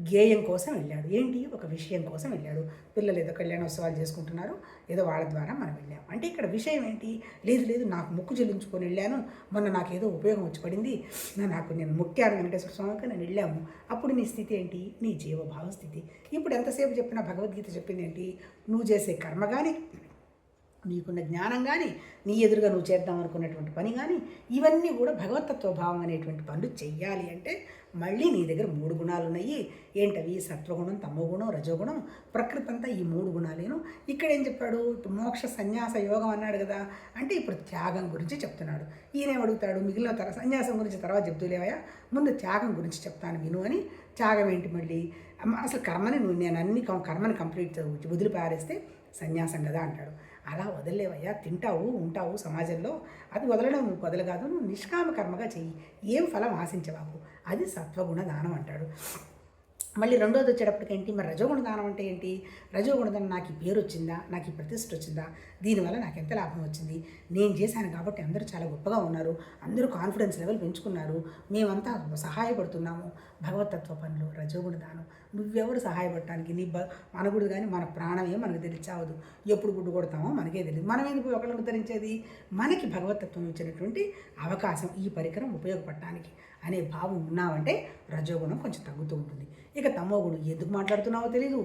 జ్ఞేయం కోసం వెళ్ళాడు. ఏంటి? ఒక విషయం కోసం వెళ్ళాడు. పిల్లలు ఏదో కళ్యాణోత్సవాలు చేసుకుంటున్నారు, ఏదో వాళ్ళ ద్వారా మనం వెళ్ళాం. అంటే ఇక్కడ విషయం ఏంటి? లేదు నాకు ముక్కు చెల్లించుకొని వెళ్ళాను, మొన్న నాకు ఏదో ఉపయోగం వచ్చి పడింది, నేను ముక్కాను వెంకటేశ్వర స్వామికి, నేను వెళ్ళాము. అప్పుడు నీ స్థితి ఏంటి? నీ జీవభావ స్థితి. ఇప్పుడు ఎంతసేపు చెప్పినా భగవద్గీత చెప్పింది ఏంటి? నువ్వు చేసే కర్మ కానీ, నీకున్న జ్ఞానం కానీ, నీ ఎదురుగా నువ్వు చేద్దాం అనుకున్నటువంటి పని కానీ, ఇవన్నీ కూడా భగవతత్వ భావం అనేటువంటి పనులు చెయ్యాలి అంటే మళ్ళీ నీ దగ్గర 3 గుణాలు ఉన్నాయి. ఏంటవి? సత్వగుణం, తమోగుణం, రజోగుణం. ప్రకృతి అంతా ఈ 3 గుణాలేను. ఇక్కడ ఏం చెప్పాడు? ఇప్పుడు మోక్ష సన్యాస యోగం అన్నాడు కదా. అంటే ఇప్పుడు త్యాగం గురించి చెప్తున్నాడు. ఈయనేం అడుగుతాడు? మిగిలిన సన్యాసం గురించి తర్వాత చెప్తూలేవయా, ముందు త్యాగం గురించి చెప్తాను విను అని. త్యాగం ఏంటి మళ్ళీ? అసలు కర్మని నేను అన్ని కర్మని కంప్లీట్ వదిలిపారేస్తే సన్యాసం కదా అంటాడు. అలా వదలలేవయ్యా, తింటావు ఉంటావు సమాజంలో, అది వదలడం వదలు కాదు, నువ్వు నిష్కామ కర్మగా చెయ్యి, ఏం ఫలం ఆశించవాకు, అది సత్వగుణ దానం అంటాడు. మళ్ళీ రెండోది వచ్చేటప్పటికేంటి, మరి రజోగుణ దానం అంటే ఏంటి? రజోగుణ దానం నాకు ఈ పేరు వచ్చిందా, నాకు ఈ ప్రతిష్ఠ వచ్చిందా, దీనివల్ల నాకు ఎంత లాభం వచ్చింది, నేను చేశాను కాబట్టి అందరూ చాలా గొప్పగా ఉన్నారు, అందరూ కాన్ఫిడెన్స్ లెవెల్ పెంచుకున్నారు, మేమంతా సహాయపడుతున్నాము. భగవతత్వ పనులు రజోగుణ దానం. నువ్వెవరు సహాయపడటానికి? మనగుడు కానీ మన ప్రాణమే మనకు తెలిచావదు, ఎప్పుడు గుడ్డు కొడతామో మనకే తెలియదు. మనం ఎందుకు ఒకళ్ళని ఉద్ధరించేది? మనకి భగవతత్వం ఇచ్చినటువంటి అవకాశం, ఈ పరికరం ఉపయోగపడటానికి అనే భావం ఉన్నావంటే రజోగుణం కొంచెం తగ్గుతూ ఉంటుంది. ఇక తమోగుణం, ఎందుకు మాట్లాడుతున్నావో తెలీదు,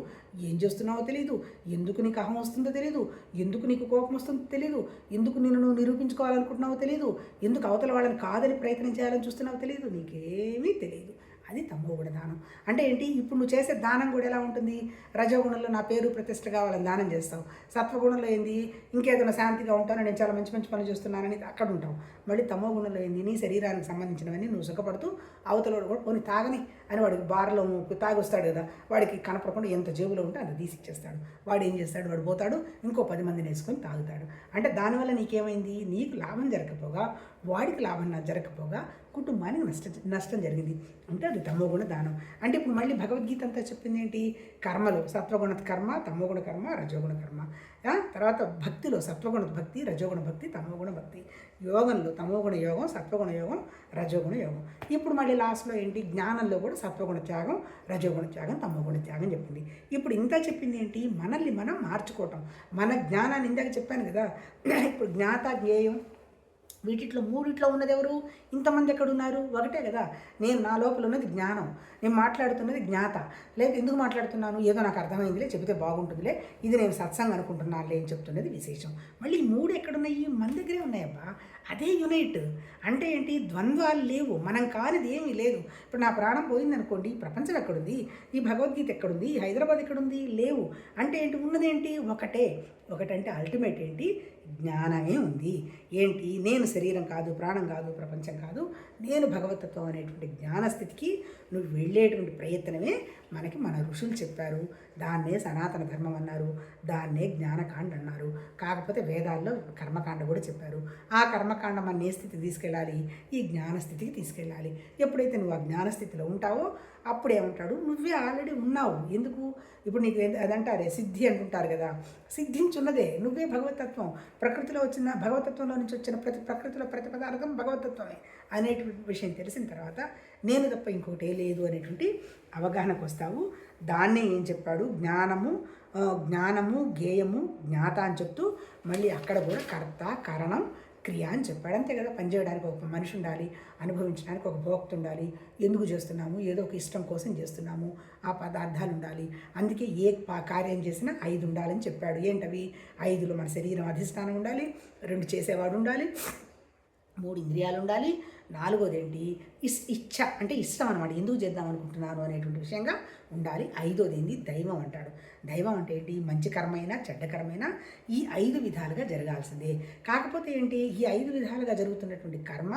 ఏం చేస్తున్నావో తెలీదు, ఎందుకు నీకు అహం వస్తుందో తెలీదు, ఎందుకు నీకు కోపం వస్తుందో తెలీదు, ఎందుకు నిన్ను నువ్వు నిరూపించుకోవాలనుకుంటున్నావో తెలీదు, ఎందుకు అవతల వాళ్ళని కాదని ప్రయత్నం చేయాలని చూస్తున్నావో తెలీదు, నీకేమీ తెలియదు. అది తమోగుణ దానం. అంటే ఏంటి? ఇప్పుడు నువ్వు చేసే దానం కూడా ఎలా ఉంటుంది? రజోగుణంలో నా పేరు ప్రతిష్ట కావాలని దానం చేస్తావు. సత్వగుణంలో ఏంది? ఇంకేదైనా శాంతిగా ఉంటాను, నేను చాలా మంచి మంచి పనులు చేస్తున్నానని అక్కడ ఉంటావు. మళ్ళీ తమోగుణంలో ఏంది? నీ శరీరానికి సంబంధించినవన్నీ నువ్వు సుఖపడుతూ అవతల కూడా పోనీ తాగని అని వాడికి బార్లో తాగొస్తాడు కదా, వాడికి కనపడకుండా ఎంత జేబులో ఉంటే అంత తీసిచ్చేస్తాడు. వాడు ఏం చేస్తాడు? వాడు పోతాడు, ఇంకో 10 మందిని వేసుకొని తాగుతాడు. అంటే దానివల్ల నీకేమైంది? నీకు లాభం జరగకపోగా, వాడికి లాభం జరగకపోగా కుటుంబానికి నష్టం జరిగింది. అంటే అది తమోగుణ దానం. అంటే ఇప్పుడు మళ్ళీ భగవద్గీత అంతా చెప్పింది ఏంటి? కర్మలో సత్వగుణ కర్మ, తమోగుణ కర్మ, రజోగుణ కర్మ. తర్వాత భక్తిలో సత్వగుణ భక్తి, రజోగుణ భక్తి, తమోగుణ భక్తి. యోగంలో తమోగుణ యోగం, సత్వగుణ యోగం, రజోగుణ యోగం. ఇప్పుడు మళ్ళీ లాస్ట్లో ఏంటి? జ్ఞానంలో కూడా సత్వగుణ త్యాగం, రజోగుణ త్యాగం, తమోగుణ త్యాగం చెప్పింది. ఇప్పుడు ఇంత చెప్పింది ఏంటి? మనల్ని మనం మార్చుకోవటం. మన జ్ఞానాన్ని ఇందాక చెప్పాను కదా, ఇప్పుడు జ్ఞాత జ్ఞేయం వీటిట్లో మూడిట్లో ఉన్నది ఎవరు? ఇంతమంది ఎక్కడున్నారు? ఒకటే కదా. నేను నా లోపల ఉన్నది జ్ఞానం, నేను మాట్లాడుతున్నది జ్ఞాత. లేదు ఎందుకు మాట్లాడుతున్నాను? ఏదో నాకు అర్థమైందిలే, చెబితే బాగుంటుందిలే, ఇది నేను సత్సంగం అనుకుంటున్నానులే అని చెప్తున్నది విశేషం. మళ్ళీ ఈ మూడు ఎక్కడున్నాయి? మన దగ్గరే ఉన్నాయబ్బా. అదే యునైట్. అంటే ఏంటి? ద్వంద్వాలు లేవు, మనం కానిది ఏమీ లేదు. ఇప్పుడు నా ప్రాణం పోయిందనుకోండి, ప్రపంచం ఎక్కడుంది? ఈ భగవద్గీత ఎక్కడుంది? హైదరాబాద్ ఎక్కడుంది? లేవు. అంటే ఏంటి? ఉన్నదేంటి? ఒకటే. ఒకటంటే అల్టిమేట్ ఏంటి? జ్ఞానమే ఉంది. ఏంటి? నేను శరీరం కాదు, ప్రాణం కాదు, ప్రపంచం కాదు, నేను భగవతత్వం అనేటువంటి జ్ఞానస్థితికి నువ్వు వెళ్ళేటువంటి ప్రయత్నమే మనకి మన ఋషులు చెప్పారు. దాన్నే సనాతన ధర్మం అన్నారు, దాన్నే జ్ఞానకాండ అన్నారు. కాకపోతే వేదాల్లో కర్మకాండ కూడా చెప్పారు. ఆ కర్మకాండ మన ఏ స్థితికి తీసుకెళ్ళాలి? ఈ జ్ఞానస్థితికి తీసుకెళ్ళాలి. ఎప్పుడైతే నువ్వు ఆ జ్ఞానస్థితిలో ఉంటావో అప్పుడు ఏమంటాడు? నువ్వే ఆల్రెడీ ఉన్నావు. ఎందుకు? ఇప్పుడు నీకు అదంటారే సిద్ధి అంటుంటారు కదా, సిద్ధించున్నదే నువ్వే భగవతత్వం. ప్రకృతిలో వచ్చిన భగవతత్వంలో నుంచి వచ్చిన ప్రకృతిలో ప్రతి పదార్థం భగవతత్వమే అనేటువంటి విషయం తెలిసిన తర్వాత నేను తప్ప ఇంకొకటి లేదు అనేటువంటి అవగాహనకు వస్తావు. దాన్నే ఏం చెప్పాడు? జ్ఞానము గేయము జ్ఞాత అని చెప్తూ మళ్ళీ అక్కడ కూడా కర్త కారణం క్రియ అని చెప్పాడు. అంతే కదా. పనిచేయడానికి ఒక మనిషి ఉండాలి, అనుభవించడానికి ఒక భోక్త ఉండాలి. ఎందుకు చేస్తున్నాము? ఏదో ఒక ఇష్టం కోసం చేస్తున్నాము. ఆ పదార్థాలు ఉండాలి. అందుకే ఏ కార్యం చేసినా 5 ఉండాలని చెప్పాడు. ఏంటవి? 5లో మన శరీరం అధిష్టానం ఉండాలి, 2 చేసేవాడు ఉండాలి, 3 ఇంద్రియాలు ఉండాలి, 4వది ఏంటి? ఇచ్ఛ అంటే ఇష్టం అనమాట, ఎందుకు చేద్దాం అనుకుంటున్నాను అనేటువంటి విషయంగా ఉండాలి. 5వది ఏంటి? దైవం అంటాడు. దైవం అంటే ఏంటి? మంచి కర్మైనా చెడ్డ కర్మైనా ఈ 5 విధాలుగా జరగాల్సిందే. కాకపోతే ఏంటి? ఈ 5 విధాలుగా జరుగుతున్నటువంటి కర్మ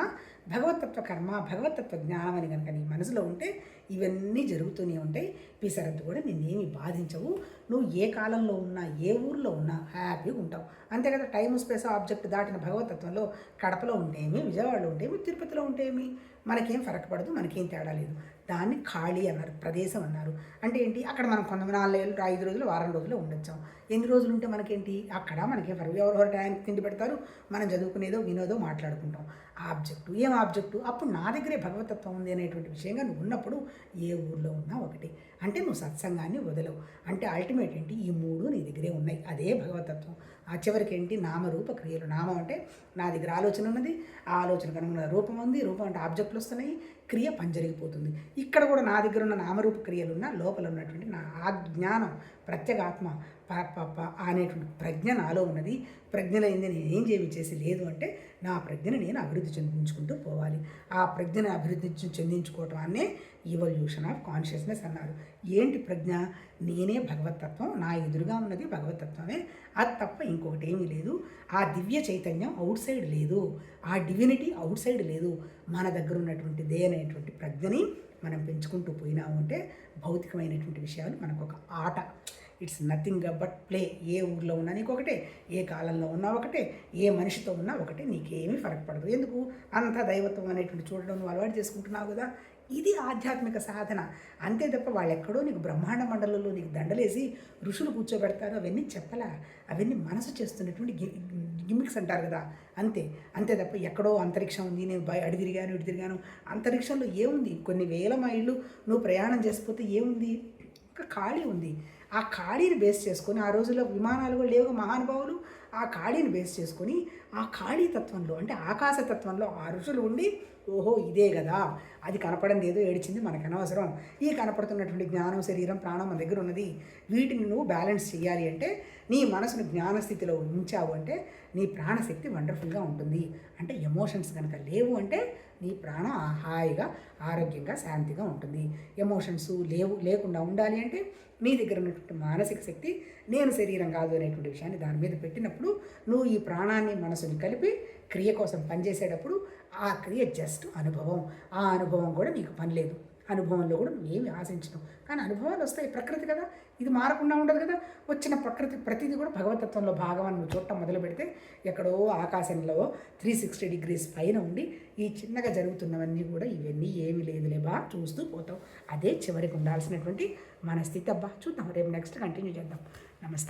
భగవతత్వ కర్మ, భగవతత్వ జ్ఞానం అని కనుక నీ మనసులో ఉంటే ఇవన్నీ జరుగుతూనే ఉంటాయి. పిసరంతు కూడా నిన్నేమి బాధించవు. నువ్వు ఏ కాలంలో ఉన్నా, ఏ ఊర్లో ఉన్నా హ్యాపీగా ఉంటావు. అంతే కదా. టైము స్పేస్ ఆబ్జెక్ట్ దాటిన భగవతత్వంలో కడపలో ఉంటేమి, విజయవాడలో ఉంటేమి, తిరుపతిలో ఉంటేమి మనకేం ఫరక పడదు, మనకేం తేడా లేదు. దాన్ని ఖాళీ అన్నారు, ప్రదేశం అన్నారు. అంటే ఏంటి? అక్కడ మనం 4 ఏళ్ళు, 5 రోజులు, వారం రోజులు ఉండొచ్చాం. ఎన్ని రోజులు ఉంటే మనకేంటి? అక్కడ మనకేం ఫరక. ఎవరెవరు టైంకి తిండి పెడతారు, మనం చదువుకునేదో వినోదో మాట్లాడుకుంటాం. ఆబ్జెక్టు ఏం ఆబ్జెక్టు? అప్పుడు నా దగ్గరే భగవతత్వం ఉంది అనేటువంటి విషయంగా నువ్వు ఉన్నప్పుడు ఏ ఊర్లో ఉన్నా ఒకటి. అంటే నువ్వు సత్సంగాన్ని వదలవు. అంటే అల్టిమేట్ ఏంటి? ఈ 3 నీ దగ్గరే ఉన్నాయి. అదే భగవతత్వం. ఆ చివరికి ఏంటి? నామరూప క్రియలు. నామం అంటే నా దగ్గర ఆలోచన ఉన్నది, ఆ ఆలోచనకు అనుగుణ రూపం ఉంది, రూపం అంటే ఆబ్జెక్టులు వస్తున్నాయి, క్రియ పని జరిగిపోతుంది. ఇక్కడ కూడా నా దగ్గర ఉన్న నామరూప క్రియలున్న లోపల ఉన్నటువంటి నా ఆ జ్ఞానం ప్రత్యేగాత్మ అనేటువంటి ప్రజ్ఞ నాలో ఉన్నది. ప్రజ్ఞలైంది నేనేం చేసి లేదు అంటే నా ప్రజ్ఞను నేను అభివృద్ధి చెందించుకుంటూ పోవాలి. ఆ ప్రజ్ఞను అభివృద్ధి చెందించుకోవటం అనే ఈవల్యూషన్ ఆఫ్ కాన్షియస్నెస్ అన్నారు. ఏంటి ప్రజ్ఞ? నేనే భగవతత్వం, నా ఎదురుగా ఉన్నది భగవతత్వమే, అది తప్ప ఇంకొకటి ఏమీ లేదు. ఆ దివ్య చైతన్యం అవుట్ సైడ్ లేదు, ఆ డివినిటీ అవుట్ సైడ్ లేదు. మన దగ్గర ఉన్నటువంటి అనేటువంటి ప్రజ్ఞని మనం పెంచుకుంటూ పోయినాము అంటే భౌతికమైనటువంటి విషయాలు మనకు ఒక ఆట. It's nothing but play. ఏ ఊర్లో ఉన్నా నీకు ఒకటే, ఏ కాలంలో ఉన్నా ఒకటే, ఏ మనిషితో ఉన్నా ఒకటే, నీకేమీ ఫరక పడదు. ఎందుకు? అంత దైవత్వం అనేటువంటి చూడడం నువ్వు అలవాటు చేసుకుంటున్నావు కదా. ఇది ఆధ్యాత్మిక సాధన. అంతే తప్ప వాళ్ళెక్కడో నీకు బ్రహ్మాండ మండలంలో నీకు దండలేసి ఋషులు కూర్చోబెడతారు అవన్నీ చెప్పలా. అవన్నీ మనసు చేస్తున్నటువంటి గిమిక్స్ అంటారు కదా, అంతే. అంతే తప్ప ఎక్కడో అంతరిక్షం ఉంది, నేను అడి తిరిగాను ఇటు తిరిగాను. అంతరిక్షంలో ఏముంది? కొన్ని వేల మైళ్ళు నువ్వు ప్రయాణం చేసిపోతే ఏముంది? ఒక ఖాళీ ఉంది. ఆ ఖాళీని బేస్ చేసుకొని, ఆ రోజుల్లో విమానాలు కూడా లేవు మహానుభావులు, ఆ ఖాళీని బేస్ చేసుకొని ఆ ఖాళీ తత్వంలో అంటే ఆకాశతత్వంలో ఆ ఋషులు ఉండి, ఓహో ఇదే కదా, అది కనపడింది ఏదో ఏడిచింది మనకు అనవసరం, ఈ కనపడుతున్నటువంటి జ్ఞానం శరీరం ప్రాణం మన దగ్గర ఉన్నది, వీటిని నువ్వు బ్యాలెన్స్ చేయాలి అంటే నీ మనసును జ్ఞానస్థితిలో ఉంచావు అంటే నీ ప్రాణశక్తి వండర్ఫుల్గా ఉంటుంది. అంటే ఎమోషన్స్ కనుక లేవు అంటే నీ ప్రాణం హాయిగా ఆరోగ్యంగా శాంతిగా ఉంటుంది. ఎమోషన్స్ లేకుండా ఉండాలి అంటే నీ దగ్గర ఉన్నటువంటి మానసిక శక్తి నేను శరీరం కాదు అనేటువంటి విషయాన్ని దాని మీద పెట్టినప్పుడు నువ్వు ఈ ప్రాణాన్ని మనసుని కలిపి క్రియ కోసం పనిచేసేటప్పుడు ఆ క్రియ జస్ట్ అనుభవం. ఆ అనుభవం కూడా నీకు పని లేదు, అనుభవంలో కూడా నువ్వేమి ఆశించడం. కానీ అనుభవాలు వస్తాయి, ప్రకృతి కదా, ఇది మారకుండా ఉండదు కదా. వచ్చిన ప్రకృతి ప్రతిదీ కూడా భగవతత్వంలో భాగం అని నువ్వు చూడటం మొదలు పెడితే ఎక్కడో ఆకాశంలో 360 degrees పైన ఉండి ఈ చిన్నగా జరుగుతున్నవన్నీ కూడా ఇవన్నీ ఏమీ లేదులే బా చూస్తూ పోతావు. అదే చివరికి ఉండాల్సినటువంటి మన స్థితి. అబ్బా చూద్దాం, రేపు నెక్స్ట్ కంటిన్యూ చేద్దాం. నమస్తే.